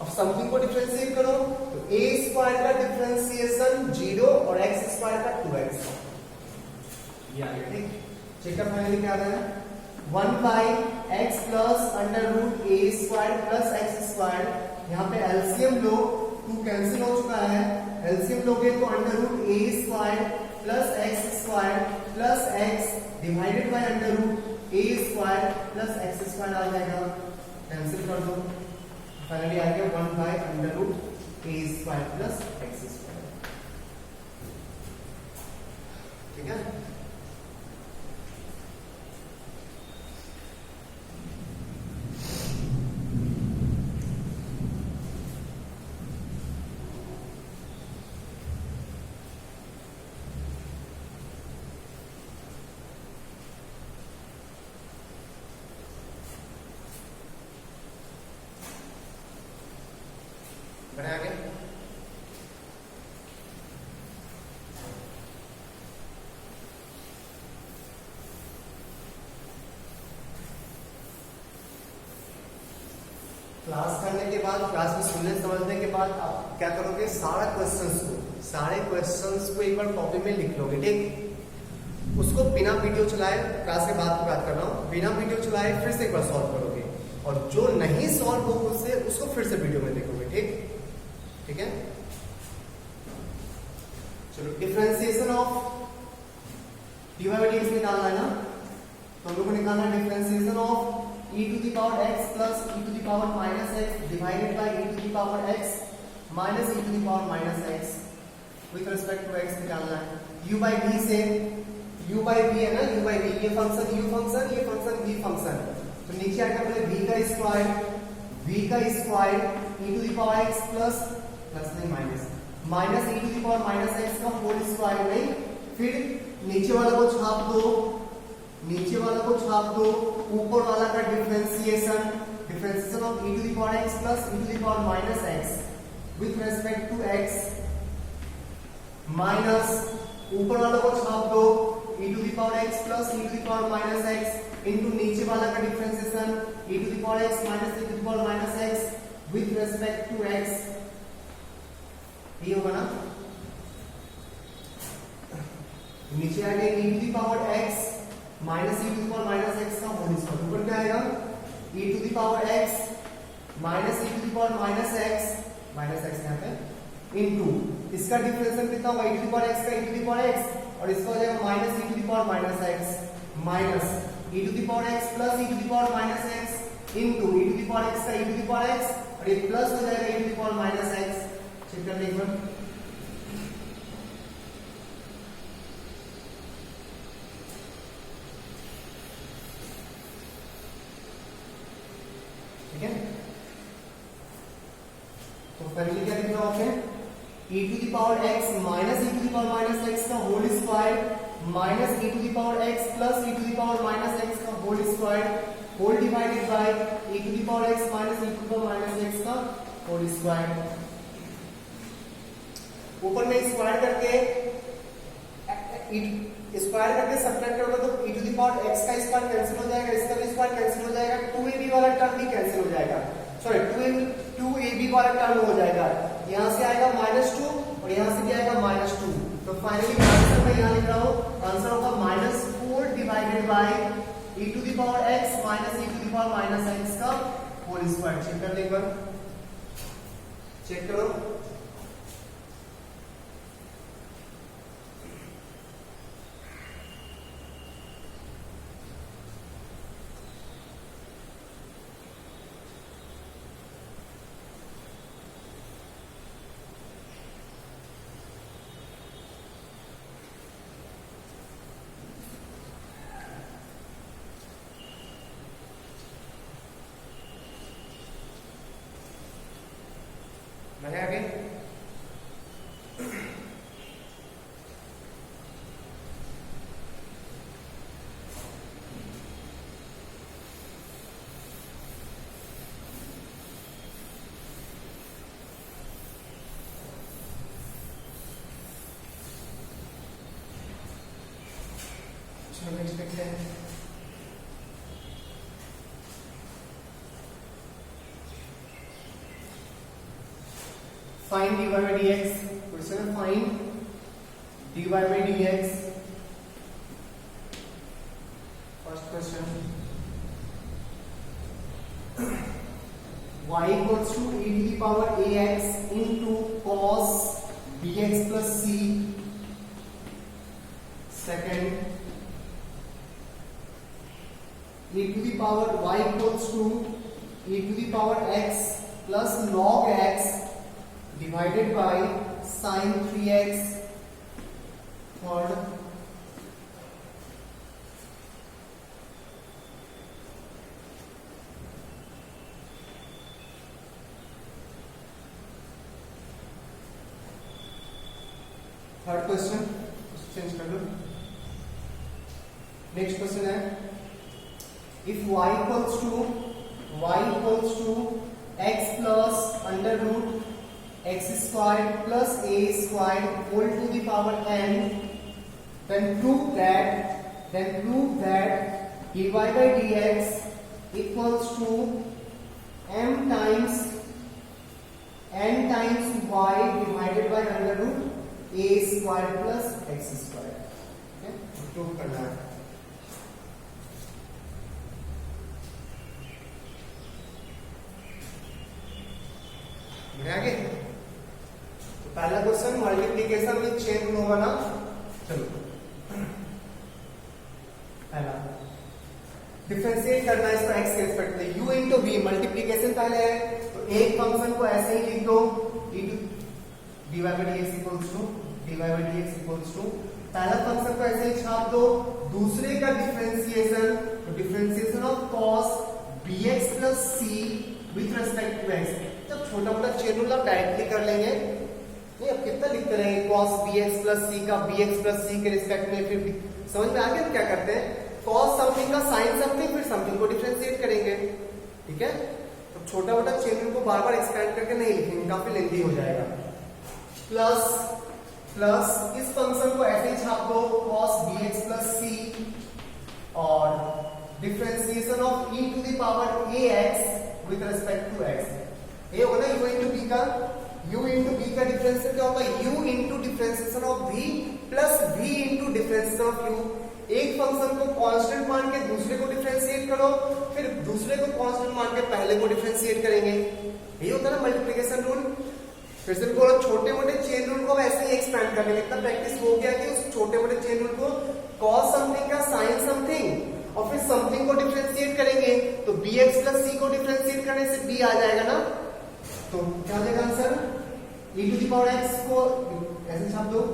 अब समथिंग को डिफरेंशिएट करो तो a स्क्वायर का डिफरेंशिएशन 0 और x स्क्वायर का 2x, ये आ गया, ठीक। चेकअप फाइनली क्या आ रहा है, 1/x plus under root a square plus x square, यहाँ पे एलसीएम लो, 2 कैंसिल हो चुका है, एलसीएम लोगे तो under root a square plus x square plus x divided by under root a square plus x square आ जाएगा, कैंसिल कर दो, फाइनली आ गया 1/√a square plus x square, ठीक है। बढ़े आगे, क्लास करने के बाद, क्लास में सुनने समझने के बाद आप क्या करोगे, सारे क्वेश्चंस को एक बार कॉपी में लिख लोगे, ठीक। उसको बिना वीडियो चलाए, क्लास के बाद की बात कर रहा हूँ, बिना वीडियो चलाए फिर से एक बार सॉल्व करोगे, और जो नहीं सॉल्व हो उसको फिर से वीडियो में देखोगे, ठीक है। चलो differentiation of dy by dx निकालना है ना, तो हम लोग को निकालना है differentiation of e to the power x plus e to the power minus x divided by e to the power x minus e to the power minus x with respect to x निकालना है। u by v से, u by v है ना, u by v, ये फंक्शन u फंक्शन, ये फंक्शन v फंक्शन, तो नीचे आकर पहले v का square e to the power x plus नहीं minus e to the power minus x का होल स्क्वायर, नहीं, फिर नीचे वाला को छाप दो, ऊपर वाला का differentiation of e to the power x plus e to the power minus x with respect to x, minus ऊपर वाला को छाप दो e to the power x plus e to the power minus x into नीचे वाला का differentiation e to the power x minus e to the power minus x with respect to x, ये होगा ना, नीचे आ गया e to the power x minus e to the power minus x का होल स्क्वायर, ऊपर क्या आएगा e to the power x minus e to the power minus x यहाँ पे इनटू इसका डिफरेंशियल कितना होगा e to the power x का e to the power x, और इसका हो जाएगा minus e to the power minus x minus e to the power x plus e to the power minus x into e to the power x का e to the power x, और ये प्लस हो जाएगा e to the power minus x। Check कर लेंगे e to the power x minus e to the power minus x का whole square minus e to the power x plus e to the power minus x का whole square whole divided by e to the power x minus e to the power minus x का होल स्क्वायर। ऊपर में स्क्वायर करके सब्ट्रैक्ट करोगे तो e to the power x का स्क्वायर कैंसिल हो जाएगा, इसका भी स्क्वायर कैंसिल हो जाएगा, 2ab वाला टर्म भी कैंसिल हो जाएगा, सॉरी 2ab वाला टर्म हो जाएगा, यहां से आएगा -2 और यहां से भी आएगा -2। तो फाइनली आंसर मैं यहां लिख रहा हूं, आंसर होगा -4 divided by e to the power x minus e to the power minus x का होल स्क्वायर। चेक कर ले एक बार, चेक करो। बढ़े आगे। चलो नेक्स्ट देखते हैं। Find dy by dx, question है find dy by dx, first question, y equals to e to the power ax into cos bx plus c, second, e to the power y equals to e to the power x plus log x divided by sin 3x, third, question change कर लो। नेक्स्ट क्वेश्चन है if y equals to x plus under root x squared plus a squared whole to the power n, then prove that dy by dx equals to m times n times y divided by under root a squared plus x squared। okay, prove करना है। आगे तो पहला question multiplication with chain rule होगा ना। चलो पहला डिफरेंशिएट करना है इसको x के रिस्पेक्ट में, u इनटू v मल्टीप्लिकेशन पहले है तो एक फंक्शन को ऐसे ही लिख दो dy by dx equals to पहला फंक्शन को ऐसे ही छाप दो, दूसरे का डिफरेंशिएशन तो differentiation of cos bx plus c with respect to x। जब छोटा मोटा चेन रूल आप डायरेक्टली कर लेंगे, नहीं अब कितना लिखते रहेंगे cos bx plus c का bx plus c के रिस्पेक्ट में, फिर समझ में आ गया क्या करते हैं, cos समथिंग का sin समथिंग फिर समथिंग को डिफरेंशिएट करेंगे। ठीक है, तो छोटा मोटा चेन रूल को बार बार एक्सपेंड करके नहीं लिखेंगे, काफी लेंथी हो जाएगा। प्लस इस फंक्शन को ऐसे ही छाप दो cos bx plus c और differentiation of e to the power ax with respect to x। ये होगा ना u into b का, u into b का डिफरेंशिएशन क्या होगा, u into differentiation of v plus v into differentiation of u। एक फंक्शन को कांस्टेंट मान के दूसरे को डिफरेंशिएट करो, फिर दूसरे को कांस्टेंट मान के पहले को डिफरेंशिएट करेंगे, यही होता है ना मल्टीप्लिकेशन रूल। फिर से बोलो छोटे मोटे चेन रूल को ऐसे ही एक्सपेंड करने में इतना प्रैक्टिस हो गया कि उस छोटे मोटे चेन रूल को cos समथिंग का sin समथिंग और फिर समथिंग को डिफरेंशिएट करेंगे तो bx plus c को डिफरेंशिएट करने से b आ जाएगा ना। तो क्या हो जाएगा answer, e to the power x को ऐसे छाप दो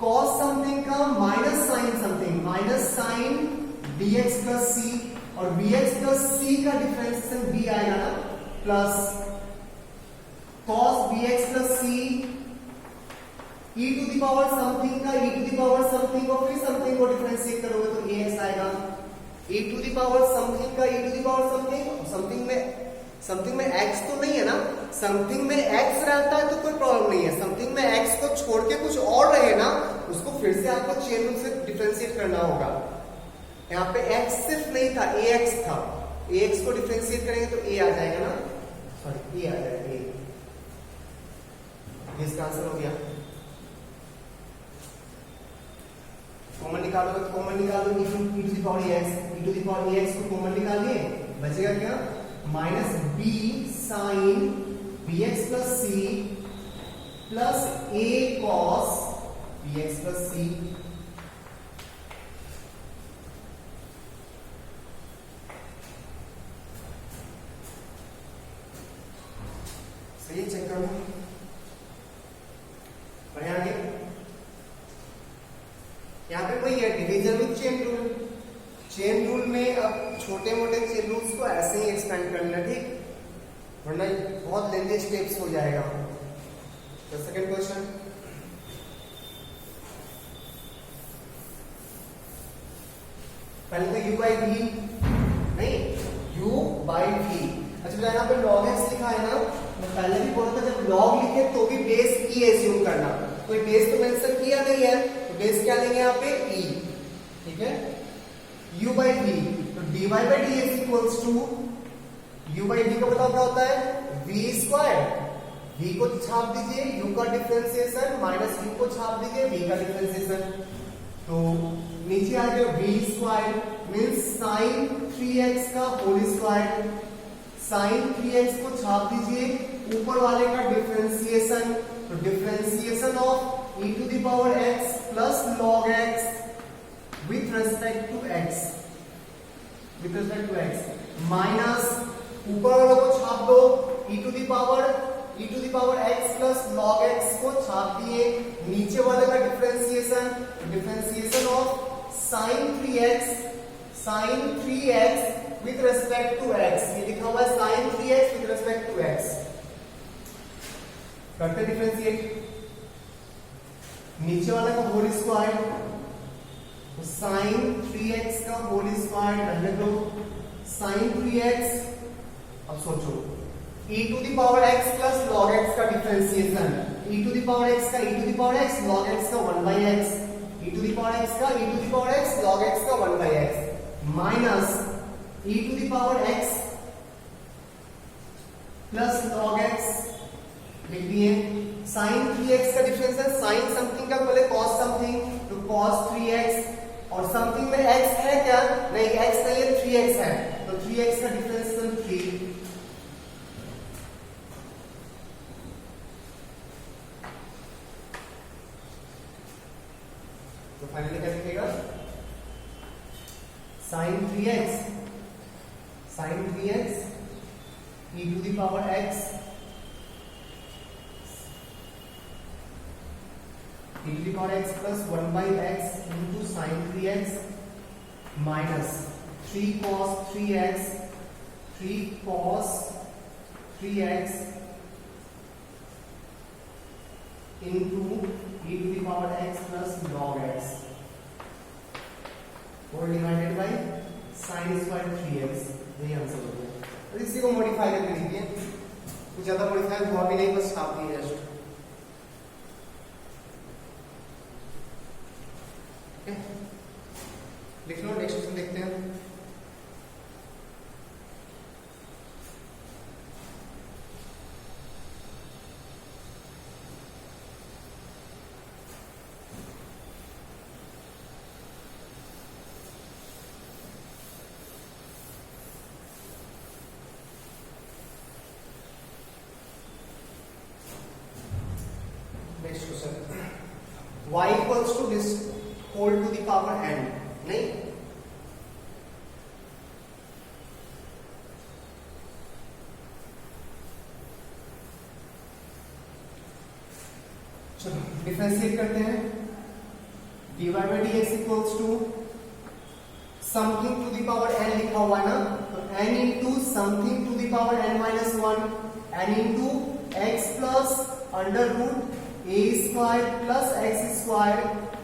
cos समथिंग का माइनस sin something, minus sin bx plus c और bx plus c का डिफरेंशिएशन b आएगा ना, plus cos bx plus c e to the power something का e to the power something और फिर समथिंग को डिफरेंशिएट करोगे तो ax आएगा। e to the power something का e to the power something, something में x तो नहीं है ना, समथिंग में x रहता है तो कोई प्रॉब्लम नहीं है, समथिंग में x को छोड़ के कुछ और रहे ना उसको फिर से आपको चेन रूल से डिफरेंशिएट करना होगा। यहाँ पे x सिर्फ नहीं था, ax था, ax को डिफरेंशिएट करेंगे तो a आ जाएगा ना, सॉरी a आ जाएगा, a इसका आंसर हो गया। कॉमन निकालोगे तो कॉमन निकालो e to the power ax, e to the power ax को कॉमन निकालिए, बचेगा क्या minus b sine bx plus c plus a cos bx plus c। सही चेक करो, बढ़िया आगे। यहाँ पे वही है division with chain rule. Chain rule में अब छोटे मोटे चेन रूल्स को ऐसे ही एक्सपेंड करना, ठीक, वरना बहुत लेंथी स्टेप्स हो जाएगा। तो सेकंड क्वेश्चन, पहले तो u बाई v, नहीं u बाई v। अच्छा यहाँ पे log x लिखा है ना, मैं पहले भी बोला था जब log लिखे तो भी बेस e एज्यूम करना, कोई बेस तो मेंशन किया नहीं है तो बेस क्या लेंगे यहाँ पे e, ठीक है। u by v, तो dy by dx equals to u by v का बताओ क्या होता है v स्क्वायर, v को छाप दीजिए u का डिफरेंशिएशन माइनस u को छाप दीजिए v का डिफरेंशिएशन, तो नीचे आ गया v square means sin 3x का होल स्क्वायर, sin 3x को छाप दीजिए ऊपर वाले का डिफरेंशिएशन, तो differentiation of e to the power x plus log x with respect to x, with respect to x minus ऊपर वालों को छाप दो e to the power x plus log x को छाप दिए, नीचे वाले का differentiation, differentiation of sin 3x with respect to x, ये लिखा हुआ है sin 3x with respect to x, करते डिफरेंशिएट, नीचे वाला का होल स्क्वायर, तो sin 3x का होल स्क्वायर रहने दो, sin 3x, अब सोचो e to the power x plus log x का differentiation, e to the power x का e to the power x log x का 1 by x, e to the power x का e to the power x log x का 1 by x minus e to the power x plus log x लिख दिए, sin 3x का डिफरेंशिएशन sin समथिंग का बोले cos समथिंग, तो cos 3x, और समथिंग में x है क्या, नहीं x नहीं है 3x है, तो 3x का डिफरेंशिएशन 3, तो फाइनली क्या लिखेगा sin 3x e to the power x e to the power x plus 1 by x into sin 3x minus 3 cos 3x into e to the power x plus log x और divided by sin square 3x, यही आंसर हो गया। तो इसी को मॉडिफाई करके लिखिए, कुछ ज्यादा मॉडिफाई हुआ भी नहीं, बस छाप दिए जस्ट, लिख लो। नेक्स्ट क्वेश्चन देखते हैं। Next question, y equals to this whole to the power n, नहीं चलो डिफरेंशिएट करते हैं, dy by dx equals to something to the power n लिखा हुआ है ना, तो n into something to the power n minus 1, n into x plus under root a square plus x square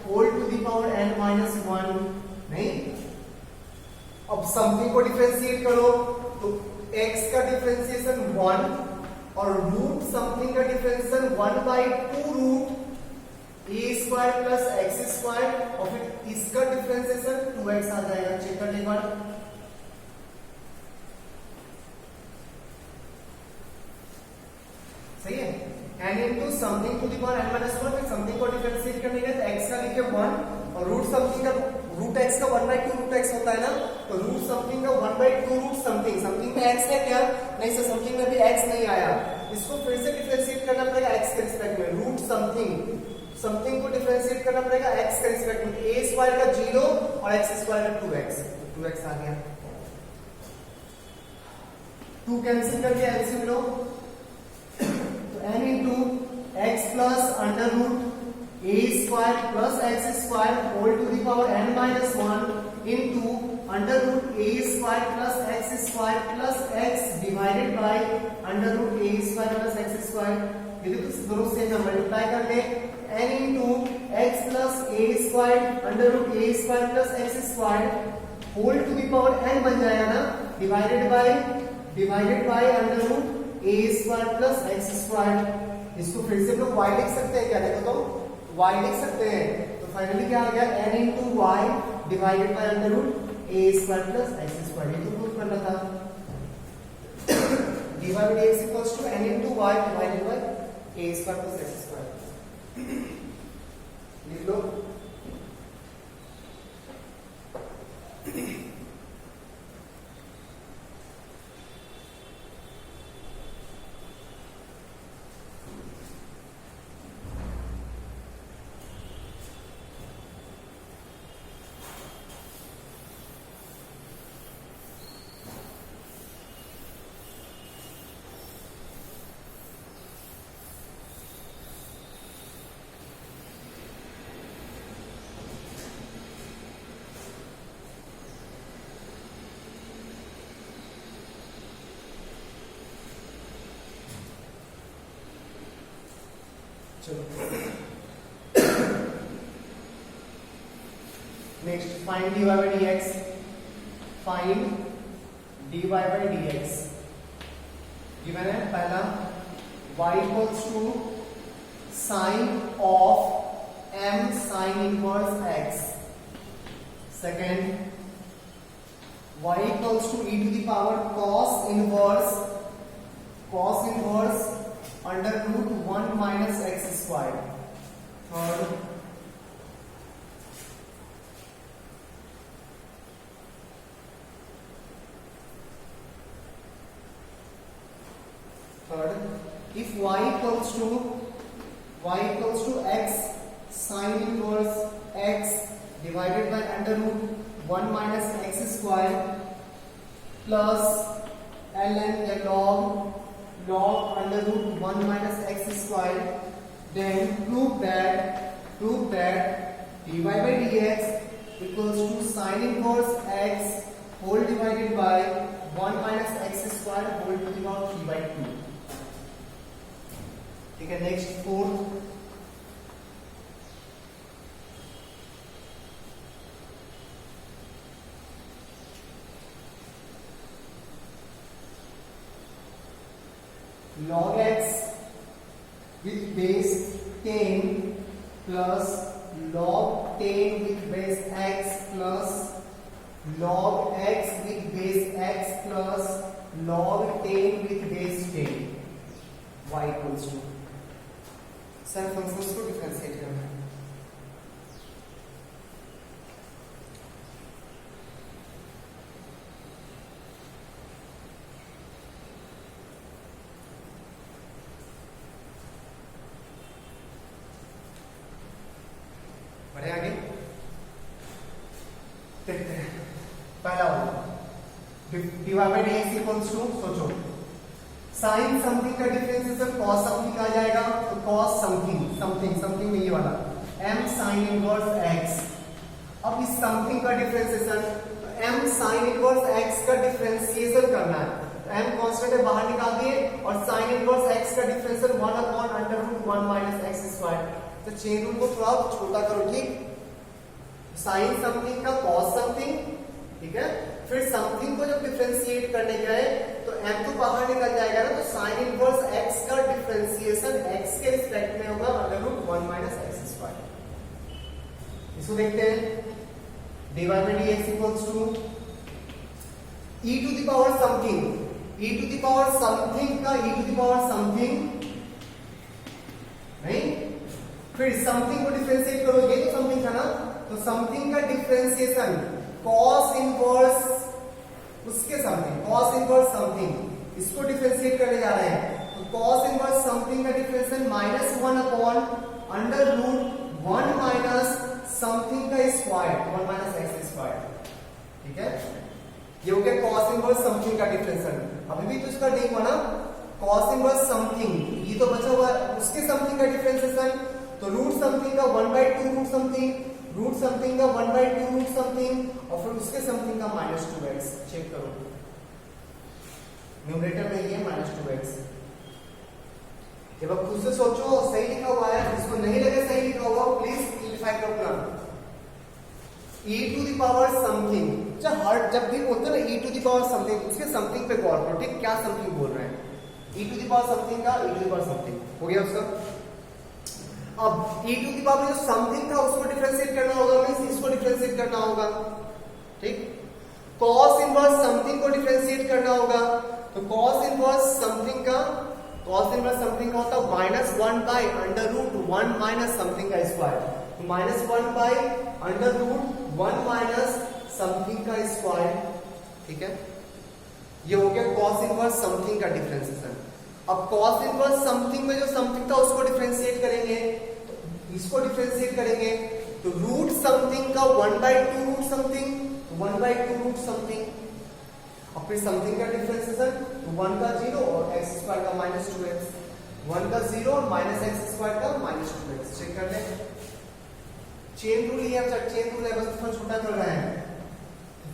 whole to the power n minus 1 नहीं। अब समथिंग को डिफरेंशिएट करो तो x का डिफरेंशिएशन 1 और रूट समथिंग का differentiation 1/2 root a square plus x square और फिर इसका डिफरेंशिएशन 2x आ जाएगा। चेक कर ले एक बार। सही है। n into something to the power n minus 1 फिर समथिंग को डिफरेंशिएट करने के बाद x का लिखे 1 और रूट समथिंग का रूट x का 1/2 रूट x होता है ना, तो रूट समथिंग का 1/2 रूट समथिंग। समथिंग में x है क्या? नहीं सर, समथिंग में भी x नहीं आया। इसको फिर से डिफरेंशिएट करना पड़ेगा x के रिस्पेक्ट में। रूट समथिंग को डिफरेंशिएट करना पड़ेगा x के रिस्पेक्ट में। a स्क्वायर का 0 और x स्क्वायर का 2x, 2x आ गया। 2 कैंसिल कर दिया, एलसीएम लो तो n into x plus under root a square plus x square whole to the power n minus 1 into under root a square plus x square plus x divided by under root a square plus x square। ये तो दोनों से ना मल्टीप्लाई कर ले, n into x plus a square under root a square plus x square whole to the power n बन जाएगा ना, divided by under root a square plus x square. इसको फिर से हम लोग y लिख सकते हैं क्या? देखो तो y लिख सकते हैं, तो फाइनली क्या आ गया n into y divided by under root a square plus x square. ये तो प्रूव करना था। dy by dx equals to n into y divided by a square plus x square. लिख लो। Next find dy by dx। Find dy by dx given है पहला y equals to sine of m sine inverse x। Second y equals to e to the power cos inverse under root 1 minus x square. Third if y equals to x sin inverse x divided by under root 1 minus x square plus ln या log under root 1 minus x square, then prove that dy by dx equals to sin inverse x whole divided by 1 minus x square whole to the power 3/2। ठीक है। Next fourth log x with base 10 plus log 10 with base x plus log x with base x plus log 10 with base 10 y equals to। Sir functions को डिफरेंशिएट करना है। बढ़े आगे देखते हैं। पहला वाला dy by dx equals to, सोचो साइन समथिंग का डिफरेंशिएशन cos समथिंग आ जाएगा, तो cos समथिंग में ये वाला m sin इनवर्स x। अब इस समथिंग का differentiation m sin inverse x का डिफरेंशिएशन करना है, m कांस्टेंट है, बाहर निकाल दिए, और sin इनवर्स x का डिफरेंशियल 1/√1 माइनस एक्स स्क्वायर। तो चेन रूल को थोड़ा छोटा करो, ठीक, sin समथिंग का cos समथिंग, ठीक है, फिर समथिंग को जब डिफरेंशिएट करने गए तो m तो बाहर निकल जाएगा ना, तो sin इनवर्स x का डिफरेंशिएशन x के रिस्पेक्ट में होगा √1 माइनस एक्स स्क्वायर। इसको देखते हैं, dy by dx equals to e to the power something, e to the power something का e to the power something, नहीं, फिर समथिंग को डिफरेंशिएट करो, ये तो समथिंग था ना, तो समथिंग का डिफरेंशिएशन cos इनवर्स उसके समथिंग, cos इनवर्स समथिंग, इसको डिफरेंशिएट करने जा रहे हैं, तो cos इनवर्स समथिंग का डिफरेंशिएशन -1/√1 माइनस समथिंग का स्क्वायर 1 माइनस एक्स स्क्वायर, ठीक है, ये हो गया cos इनवर्स समथिंग का डिफरेंशियल। अभी भी तो इसका नहीं हुआ ना, cos इनवर्स समथिंग, ये तो बचा हुआ है, उसके समथिंग का डिफरेंशिएशन, तो रूट समथिंग का 1/2 रूट समथिंग, रूट समथिंग का 1/2 रूट समथिंग, और फिर उसके समथिंग का -2x। चेक करो, न्यूमरेटर में ये -2x। जब आप खुद से सोचो सही लिखा हुआ है, जिसको नहीं लगे सही लिखा हुआ प्लीज सिंपलीफाई करो अपना। e to the power something, जब भी होता है ना e to the power something, उसके समथिंग पे गौर करो, ठीक, क्या समथिंग बोल रहे हैं, e to the power something का e to the power something हो गया उसका। अब e टू द पावर जो समथिंग था उसको डिफरेंशिएट करना होगा, मींस इसको डिफरेंशिएट करना होगा, ठीक, cos इनवर्स समथिंग को डिफरेंशिएट करना होगा, तो cos इनवर्स समथिंग का होता है -1/√1 माइनस समथिंग का स्क्वायर, -1/√1 माइनस समथिंग का स्क्वायर, ठीक है, ये हो गया cos इनवर्स समथिंग का डिफरेंशिएशन। अब cos इनवर्स समथिंग में जो समथिंग था उसको डिफरेंशिएट करेंगे, तो इसको डिफरेंशिएट करेंगे, तो रूट समथिंग का 1/2 रूट समथिंग, 1/2 रूट समथिंग, और फिर समथिंग का डिफरेंशिएशन, तो 1 का 0 और x स्क्वायर का -2x, 1 का 0 और माइनस एक्स स्क्वायर का -2x। चेक कर ले, चेन रूल ही है, चेन रूल है, बस थोड़ा छोटा कर रहे हैं।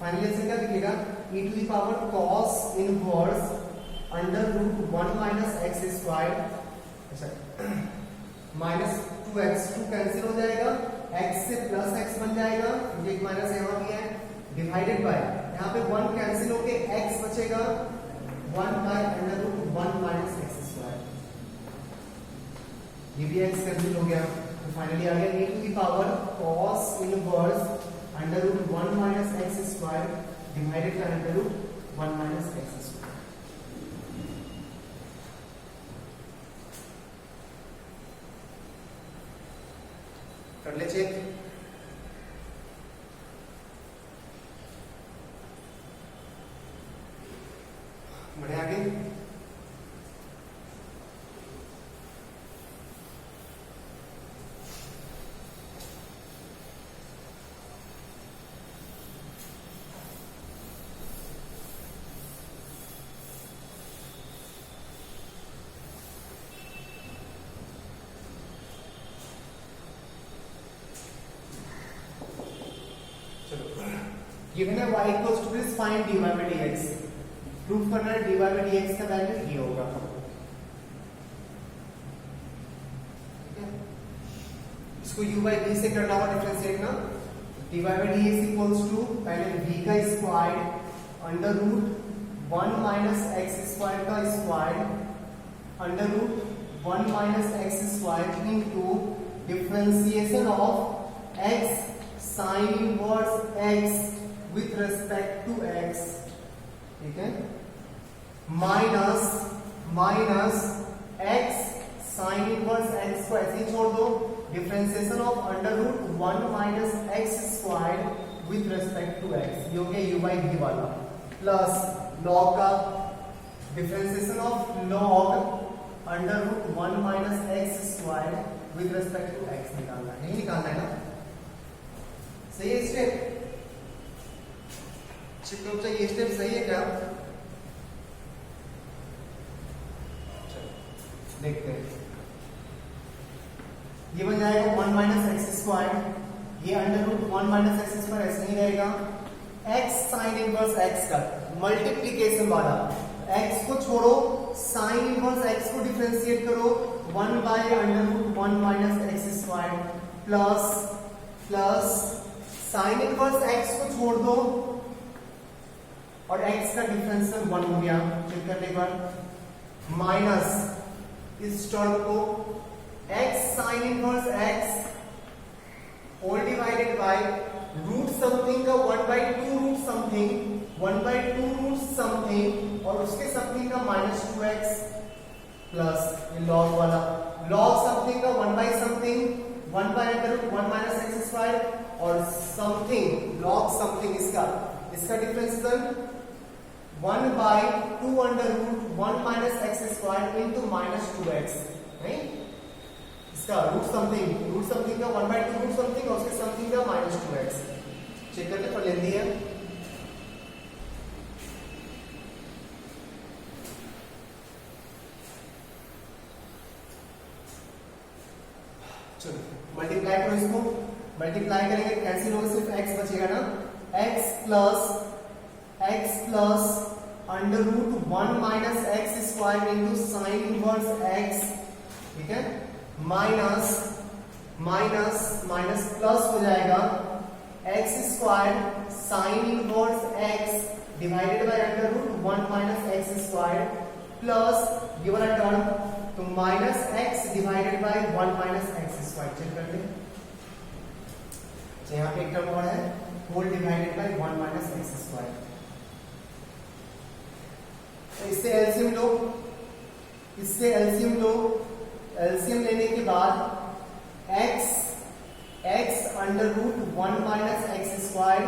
फाइनली आंसर क्या दिखेगा, e to the power cos inverse √1 minus x square, अच्छा -2x, 2 कैंसिल हो जाएगा, x से प्लस x बन जाएगा, ये एक माइनस यहाँ भी है, डिवाइडेड बाय, यहाँ पे 1 कैंसिल होके x बचेगा 1/√1 माइनस एक्स स्क्वायर, ये भी x कैंसिल हो गया, तो फाइनली आ गया e to the power cos inverse √1 minus x square divided by √1 minus x square. कर ले चेक, बढ़े आगे। गिवन है y equals to this, find dy by dx, proof करना है dy by dx का वैल्यू ये होगा, ठीक है, इसको u by v से करना होगा डिफरेंशिएट ना, dy by dx equals to पहले v का स्क्वायर √1 माइनस एक्स स्क्वायर का square √1 minus x square into differentiation of x sin inverse x with respect to x, ठीक है, minus x sin inverse x को ऐसे ही छोड़ दो, differentiation of √1 minus x square with respect to x, ये हो गया u by v वाला, प्लस log का differentiation of log √1 minus x square with respect to x निकालना है, नहीं निकालना है ना, सही है स्टेप, चित्रों ये स्टेप सही है क्या, चलो देखते हैं, ये बन जाएगा 1 माइनस एक्स स्क्वायर, ये √1 माइनस एक्स स्क्वायर ऐसे नहीं रहेगा, x साइन इनवर्स x का मल्टीप्लीकेशन वाला x को छोड़ो, साइन इनवर्स x को डिफरेंशिएट करो, 1/√1 minus x square plus sign inverse x को छोड़ दो और x का डिफरेंशियल 1 हो गया, चेक करने के बाद माइनस इस टर्म को x sine inverse x whole divided by root something का 1/2 रूट समथिंग 1/2 रूट समथिंग और उसके समथिंग का -2x प्लस ये लॉग वाला लॉग समथिंग का 1/something 1/√1 माइनस एक्स स्क्वायर और समथिंग लॉग समथिंग इसका differential 1/2√1 minus x square into -2x, नहीं इसका रूट समथिंग का 1/2 रूट समथिंग और उसके समथिंग का -2x। चेक करते पर लेंदी है। चलो मल्टीप्लाई करो, इसको मल्टीप्लाई करेंगे कैंसिल होगा, सिर्फ x बचेगा ना, x plus √1 minus x square into sine inverse x, ठीक है, माइनस प्लस हो जाएगा x square sine inverse x divided by √1 minus x square plus ये वाला टर्म तो minus x divided by 1 minus x square. Check करते हैं, यहाँ पे एक टर्म और है whole divided by 1 minus x square. इससे एलसीएम लो, एलसीएम लेने के बाद x √1 माइनस एक्स स्क्वायर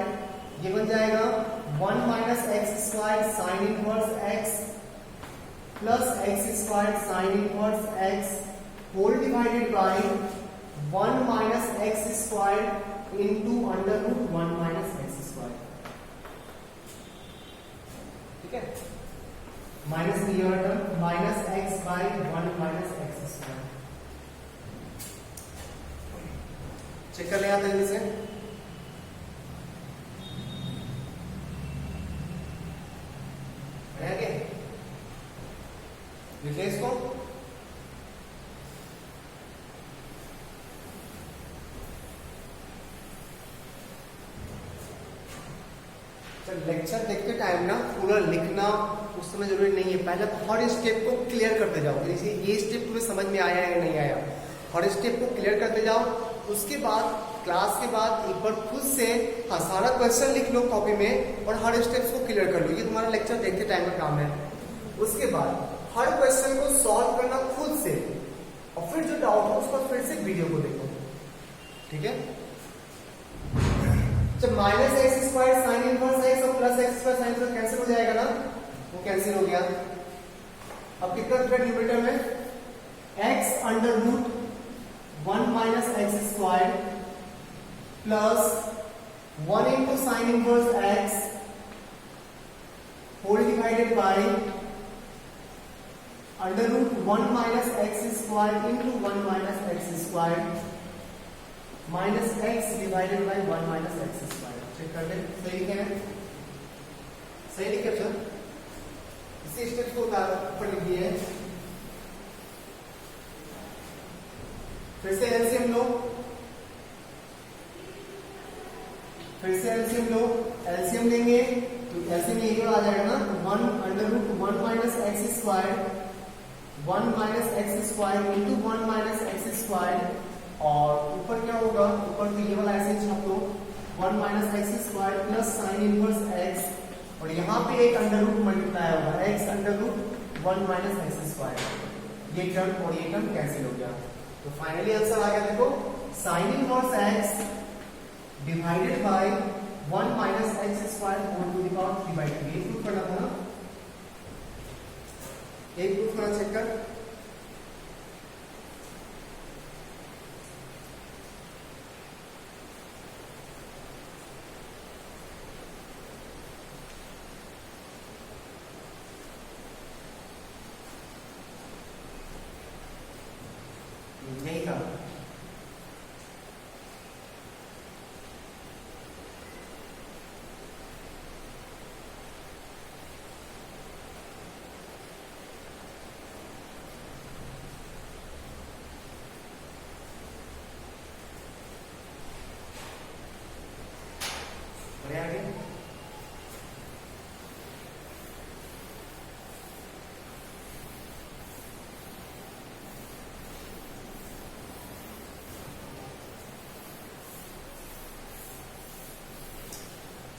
ये बन जाएगा 1 minus x square sine inverse x plus x square sine inverse x whole divided by 1 minus x square into √1 minus x square, ठीक है, माइनस ये वाला term minus x by 1 minus x square. Check कर ले यहाँ जल्दी से, लिख ले इसको, लेक्चर देखते टाइम ना पूरा लिखना उस समय जरूरी नहीं है, पहले तो हर स्टेप को क्लियर करते जाओ, जैसे ये स्टेप तुम्हें समझ में आया या नहीं आया, हर स्टेप को क्लियर करते जाओ। उसके बाद क्लास के बाद एक बार खुद से सारा क्वेश्चन लिख लो कॉपी में और हर स्टेप्स को क्लियर कर लो, ये तुम्हारा लेक्चर देखते टाइम का काम है। उसके बाद हर क्वेश्चन को सॉल्व करना खुद से और फिर जो डाउट हो उसको फिर से वीडियो को देखो, ठीक है। जब minus x square sine inverse x और plus x square sine inverse cancel हो जाएगा ना, वो कैंसिल हो गया। अब कितना थ्रेड न्यूमरेटर में x√1 minus x square plus 1 into sine inverse x whole divided by √1 minus x square into 1 minus x square minus x divided by 1 minus x square. Check कर ले, सही लिखे हैं, सही लिखे सर, इसी स्टेप को ऊपर लिख दिए। फिर से एलसीएम लो, एलसीएम लेंगे तो एलसीएम यही आ जाएगा ना, 1 minus x square 1 minus x square into 1 minus x square और ऊपर क्या होगा, ऊपर तो ये वाला ऐसे ही छाप लो 1 minus x square plus sign inverse x और यहाँ पे एक अंडर रूट मल्टीप्लाई होगा x √1 माइनस एक्स स्क्वायर, ये टर्म और ये टर्म कैंसिल हो गया। तो फाइनली आंसर आ गया, देखो sine inverse x divided by 1 minus x square whole to the power 3/2। ये प्रूफ करना था ना, एक प्रूफ करना, चेक कर। नहीं था, बढ़िया आगे।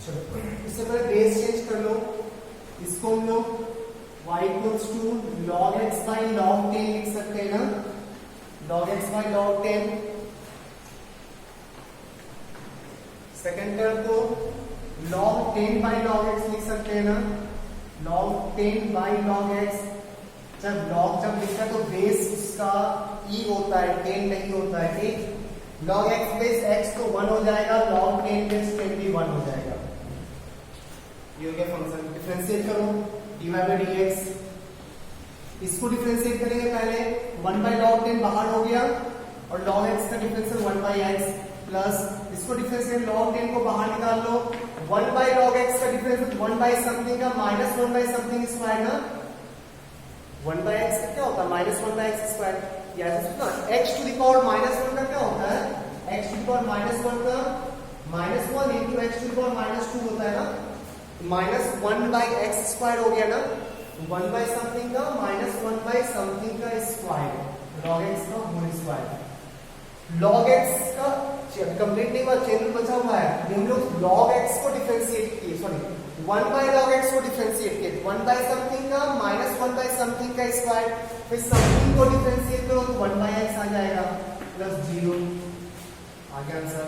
चलो इससे पहले बेस चेंज कर लो, इसको हम लोग y equals to log x by log 10 लिख सकते हैं ना, log x by log 10। Second term को log 10 बाई log x लिख सकते हैं ना, log 10 बाई log x। जब log जब लिखा है तो बेस उसका e होता है, 10 नहीं होता है, ठीक। log x बेस x तो 1 हो जाएगा, log 10 बेस 10 भी 1 हो जाएगा। ये हो गया फंक्शन। डिफरेंशिएट करो dy बाई dx, इसको डिफरेंशिएट करेंगे पहले, 1 बाई log 10 बाहर हो गया और log x का डिफरेंशियल 1 बाई x प्लस इसको डिफरेंशिएट log 10 को बाहर निकाल लो, 1 बाई log x का डिफरेंशियल 1 बाई समथिंग का माइनस 1 बाई समथिंग स्क्वायर ना, 1 बाई x का क्या होता है माइनस 1 बाई x स्क्वायर। या सुना x to the power minus 1 का क्या होता है, x to the power minus 1 का minus 1 into x to the power minus 2 होता है ना, माइनस 1 बाई एक्स स्क्वायर हो गया ना, 1 बाई समथिंग का माइनस 1 बाई समथिंग का स्क्वायर, log x का होल स्क्वायर। log x का कंप्लीट नहीं हुआ, चेन बचा हुआ है, हम लोग log x को डिफरेंशिएट किए, सॉरी 1 बाई log x को डिफरेंशिएट किए, 1 बाई समथिंग का माइनस 1 बाई समथिंग का स्क्वायर, फिर समथिंग को डिफरेंशिएट करो तो 1 बाई x आ जाएगा प्लस 0 आ गया आंसर।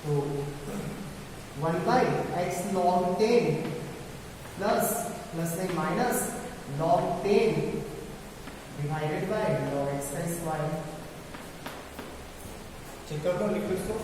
तो 1 बाई x log 10 प्लस नहीं minus log 10 divided by log x का स्क्वायर। चेक कर दो, लिख लो इसको।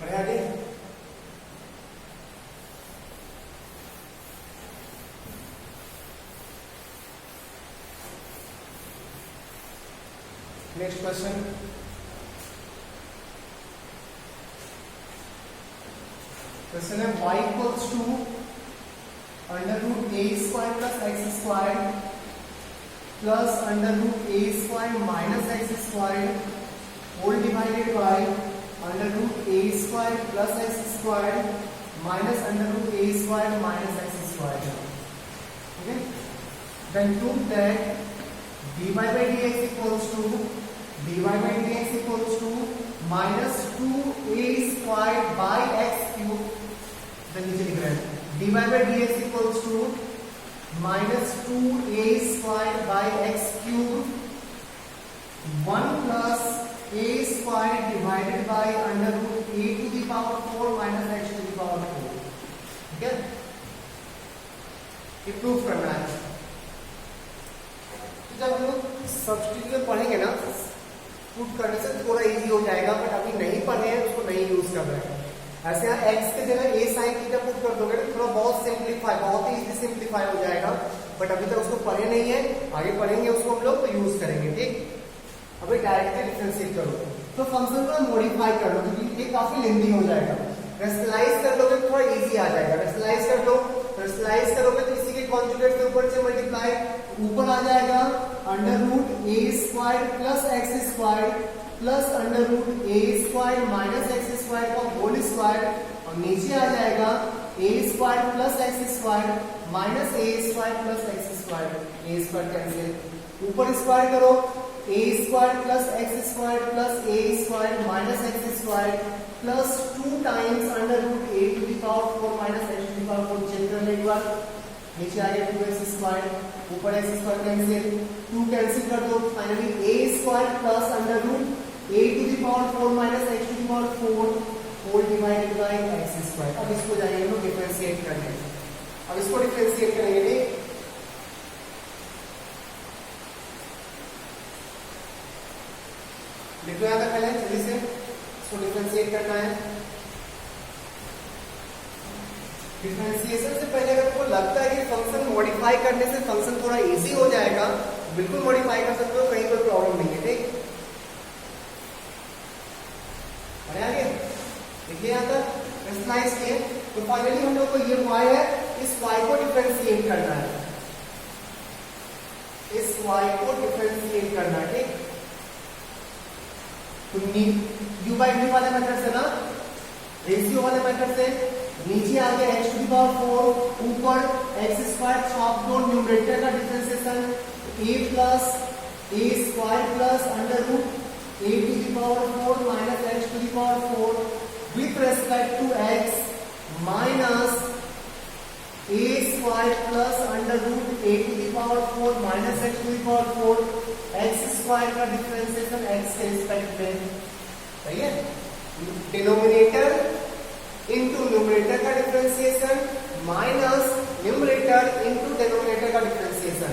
बढ़िया आगे। नेक्स्ट क्वेश्चन, क्वेश्चन है y equals to under root a square plus x square plus under root a square minus x square whole divided by under root a square plus x square minus under root a square minus x square. Okay, then prove that dy by dx equals to minus 2a squared by x cube। then नीचे लिख रहे हैं dy by dx equals to minus 2a squared by x cube 1 plus a squared divided by under root a to the power 4 minus x to the power 4। ठीक है, ये प्रूफ करना है। जब हम लोग सब्स्टिट्यूशन पढ़ेंगे ना, पुट करने से थोड़ा इजी हो जाएगा, बट अभी नहीं पढ़े हैं उसको नहीं यूज कर रहे हैं। ऐसे यहाँ x के जगह a sin थीटा पुट कर दोगे तो थोड़ा बहुत सिंप्लीफाई, बहुत ही इजी सिंप्लीफाई हो जाएगा, बट अभी तक उसको पढ़े नहीं है, आगे पढ़ेंगे उसको हम लोग तो यूज करेंगे। ठीक, अभी डायरेक्टली डिफरेंशिएट करो तो फंक्शन को मॉडिफाई कर लो क्योंकि ये काफी लेंथी हो जाएगा। रेशनलाइज कर लोगे तो थोड़ा इजी आ जाएगा। रेशनलाइज कर लो, रेशनलाइज करोगे तो इसी के कॉन्जुगेट के ऊपर से मल्टीप्लाई, ऊपर आ जाएगा under root a square plus x square plus under root a square minus x square का होल स्क्वायर, और नीचे आ जाएगा a square plus x square minus a square plus x square. A square cancel, ऊपर स्क्वायर करो a square plus x square plus a square minus x square plus 2 times under root a to the power 4 minus x to the power 4। Check कर ले एक बार, नीचे आ गया 2x स्क्वायर, ऊपर x स्क्वायर कैंसिल, 2 कैंसिल कर दो, finally a square plus under root a to the power 4 minus x to the power 4 whole divided by x square. अब इसको जाएंगे हम लोग डिफरेंशिएट करने। अब इसको डिफरेंशिएट करेंगे, ठीक। लिखो यहां तक पहले जल्दी से, इसको डिफरेंशिएट करना है। डिफरेंशिएशन से पहले अगर आपको लगता है कि फंक्शन मॉडिफाई करने से फंक्शन थोड़ा इजी हो जाएगा, बिल्कुल मॉडिफाई कर सकते हो, कहीं कोई प्रॉब्लम नहीं है, ठीक। अरे आगे देखिए यहां तक रेशनलाइज किए, तो फाइनली हम लोग को ये y है, इस y को डिफरेंशिएट करना है, इस y को डिफरेंशिएट करना है, ठीक। तो u बाई v वाले मेथड से ना, रेशियो वाले मेथड से नीचे आ गया x टू द पावर 4, ऊपर x स्क्वायर छाप दो, न्यूमरेटर का differentiation a plus a square plus under root a to the power 4 minus x to the power 4 with respect to x minus a square plus under root a to the power 4 minus x to the power 4 x square का डिफरेंशिएशन x के रिस्पेक्ट में, सही है। डिनोमिनेटर इनटू न्यूमरेटर का differentiation minus numerator into denominator का डिफरेंशिएशन।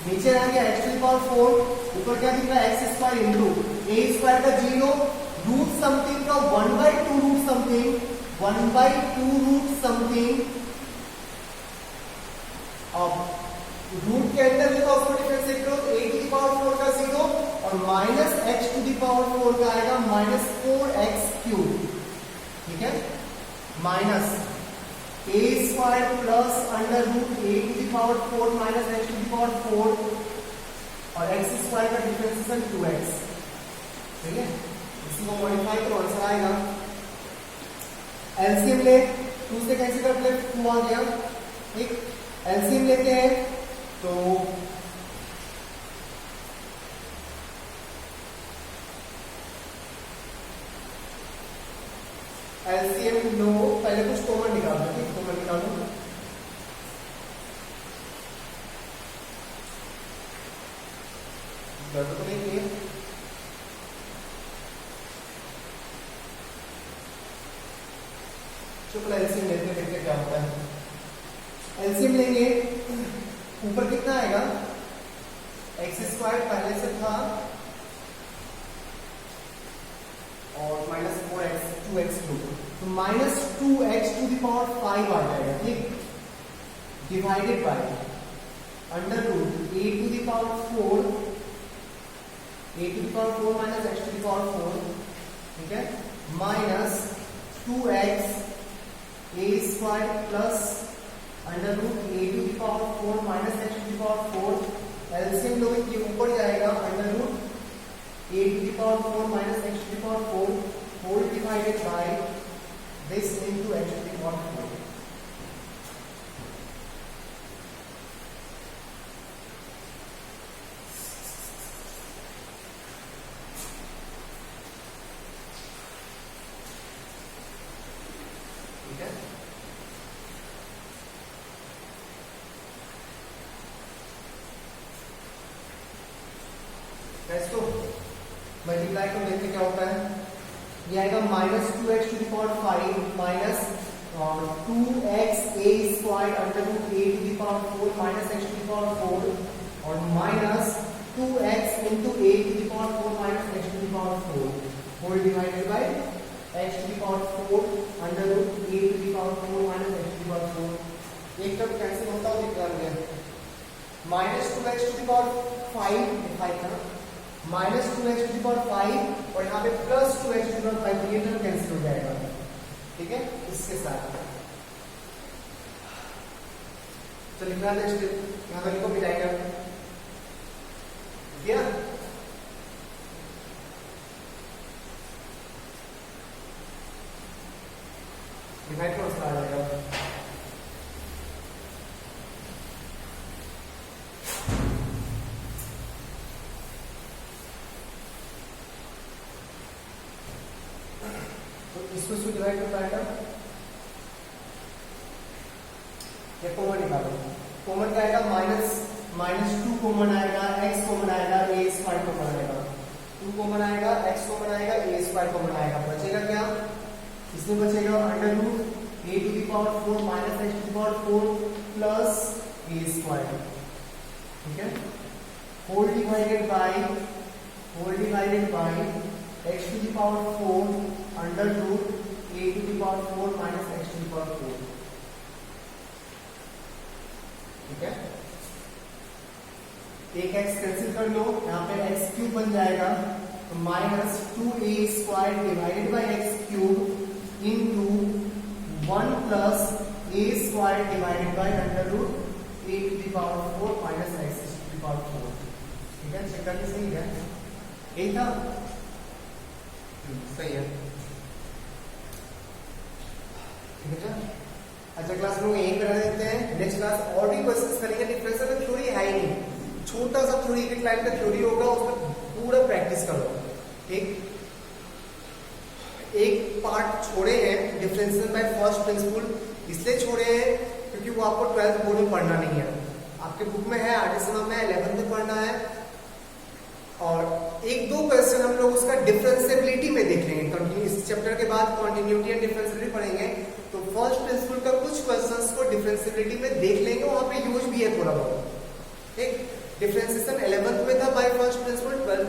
नीचे आ गया x टू द पावर 4, ऊपर क्या दिख रहा है x square into a square का 0 रूट समथिंग का 1/2 रूट समथिंग, 1/2 रूट समथिंग, अब रूट के अंदर जो था उसको डिफरेंशिएट करो, a टू द पावर 4 का 0 और minus x to the power 4 का आएगा माइनस 4x क्यूब, ठीक है। Minus a square plus under root a to the power 4 minus x to the power 4 और x स्क्वायर का डिफरेंशिएशन 2x, ठीक है। इसी को मॉडिफाई करो, आंसर आएगा। एलसीएम ले, 2 से कैंसिल कर, प्लस 2 आ गया, ठीक। एलसीएम लेते हैं तो एलसीएम लो, पहले कुछ कॉमन निकालो, ठीक, कॉमन निकालो। दर्द तो नहीं किए, चुप एलसीएम लेते हैं, देखते क्या होता है। एलसीएम लेंगे, ऊपर कितना आएगा एक्स स्क्वायर पहले से था और माइनस 4x 2x क्यूब, तो minus 2x to the power 5 आ जाएगा, ठीक, divided by under root a to the power 4, a to the power 4 minus x to the power 4, ठीक है, minus 2x a square plus under root a to the power 4 minus x to the power 4, LCM लोगे ये ऊपर जाएगा under root a to the power 4 minus x to the power 4 whole divided by this into x to the power 4. ठीक है, इसको मल्टीप्लाई को देखते क्या होता है, ये आएगा minus 2x to the power 5 minus 2x a square under root a to the power 4 minus x to the power 4 और minus 2x into a to the power 4 minus x to the power 4 whole divided by x to the power 4 under root a to the power 4 minus x to the power 4। एक टर्म कैंसिल होता है, दिख रहा है minus 2x to the power 5 था, minus 2x to the power 5 और यहाँ पे plus 2x to the power 5, ये टर्म कैंसिल हो जाएगा, ठीक है। इसके साथ तो लिखना है यहाँ पर इनको मिलाएगा, ठीक है। डिवाइड करो, आ जाएगा इसको इसको डिवाइड कर पाएगा, ये कॉमन निकालो, कॉमन क्या आएगा माइनस 2 कॉमन आएगा, x कॉमन आएगा, a स्क्वायर कॉमन आएगा, 2 कॉमन आएगा, x कॉमन आएगा, a स्क्वायर कॉमन आएगा, बचेगा क्या, इसमें बचेगा under root a to the power 4 minus x to the power 4 plus a square, ठीक है, whole divided by x to the power 4 under root a to the power 4 minus x to the power 4, ठीक है। एक x कैंसिल कर लो, यहाँ पे x क्यूब बन जाएगा, तो minus 2a square divided by x cube into 1 plus a square divided by under root a to the power 4 minus x to the power 4, ठीक है। चेक करके सही है, यही था, सही है, ठीक है। अच्छा क्लास में यही करा देते हैं, नेक्स्ट क्लास और भी क्वेश्चंस करेंगे। डिफरेंशियल में थ्योरी है ही नहीं, छोटा सा थ्योरी के टाइम का थ्योरी होगा, उसमें पूरा प्रैक्टिस करो, ठीक। एक पार्ट छोड़े हैं डिफरेंशियल बाय फर्स्ट प्रिंसिपल, इसलिए छोड़े हैं क्योंकि वो आपको 12th बोर्ड में पढ़ना नहीं है, आपके बुक में है, आरडीएसएम में 11th में पढ़ना है। और एक दो क्वेश्चन हम लोग उसका डिफरेंशिएबिलिटी में देख लेंगे, कंटिन्यू इस चैप्टर के बाद कॉन्टिन्यूटी एंड डिफरेंशिएबिलिटी पढ़ेंगे, तो फर्स्ट प्रिंसिपल का कुछ क्वेश्चंस को डिफरेंशिएबिलिटी में देख लेंगे, वहां पे यूज भी है थोड़ा बहुत, ठीक। डिफरेंशिएशन 11th में था बाय फर्स्ट प्रिंसिपल, 12th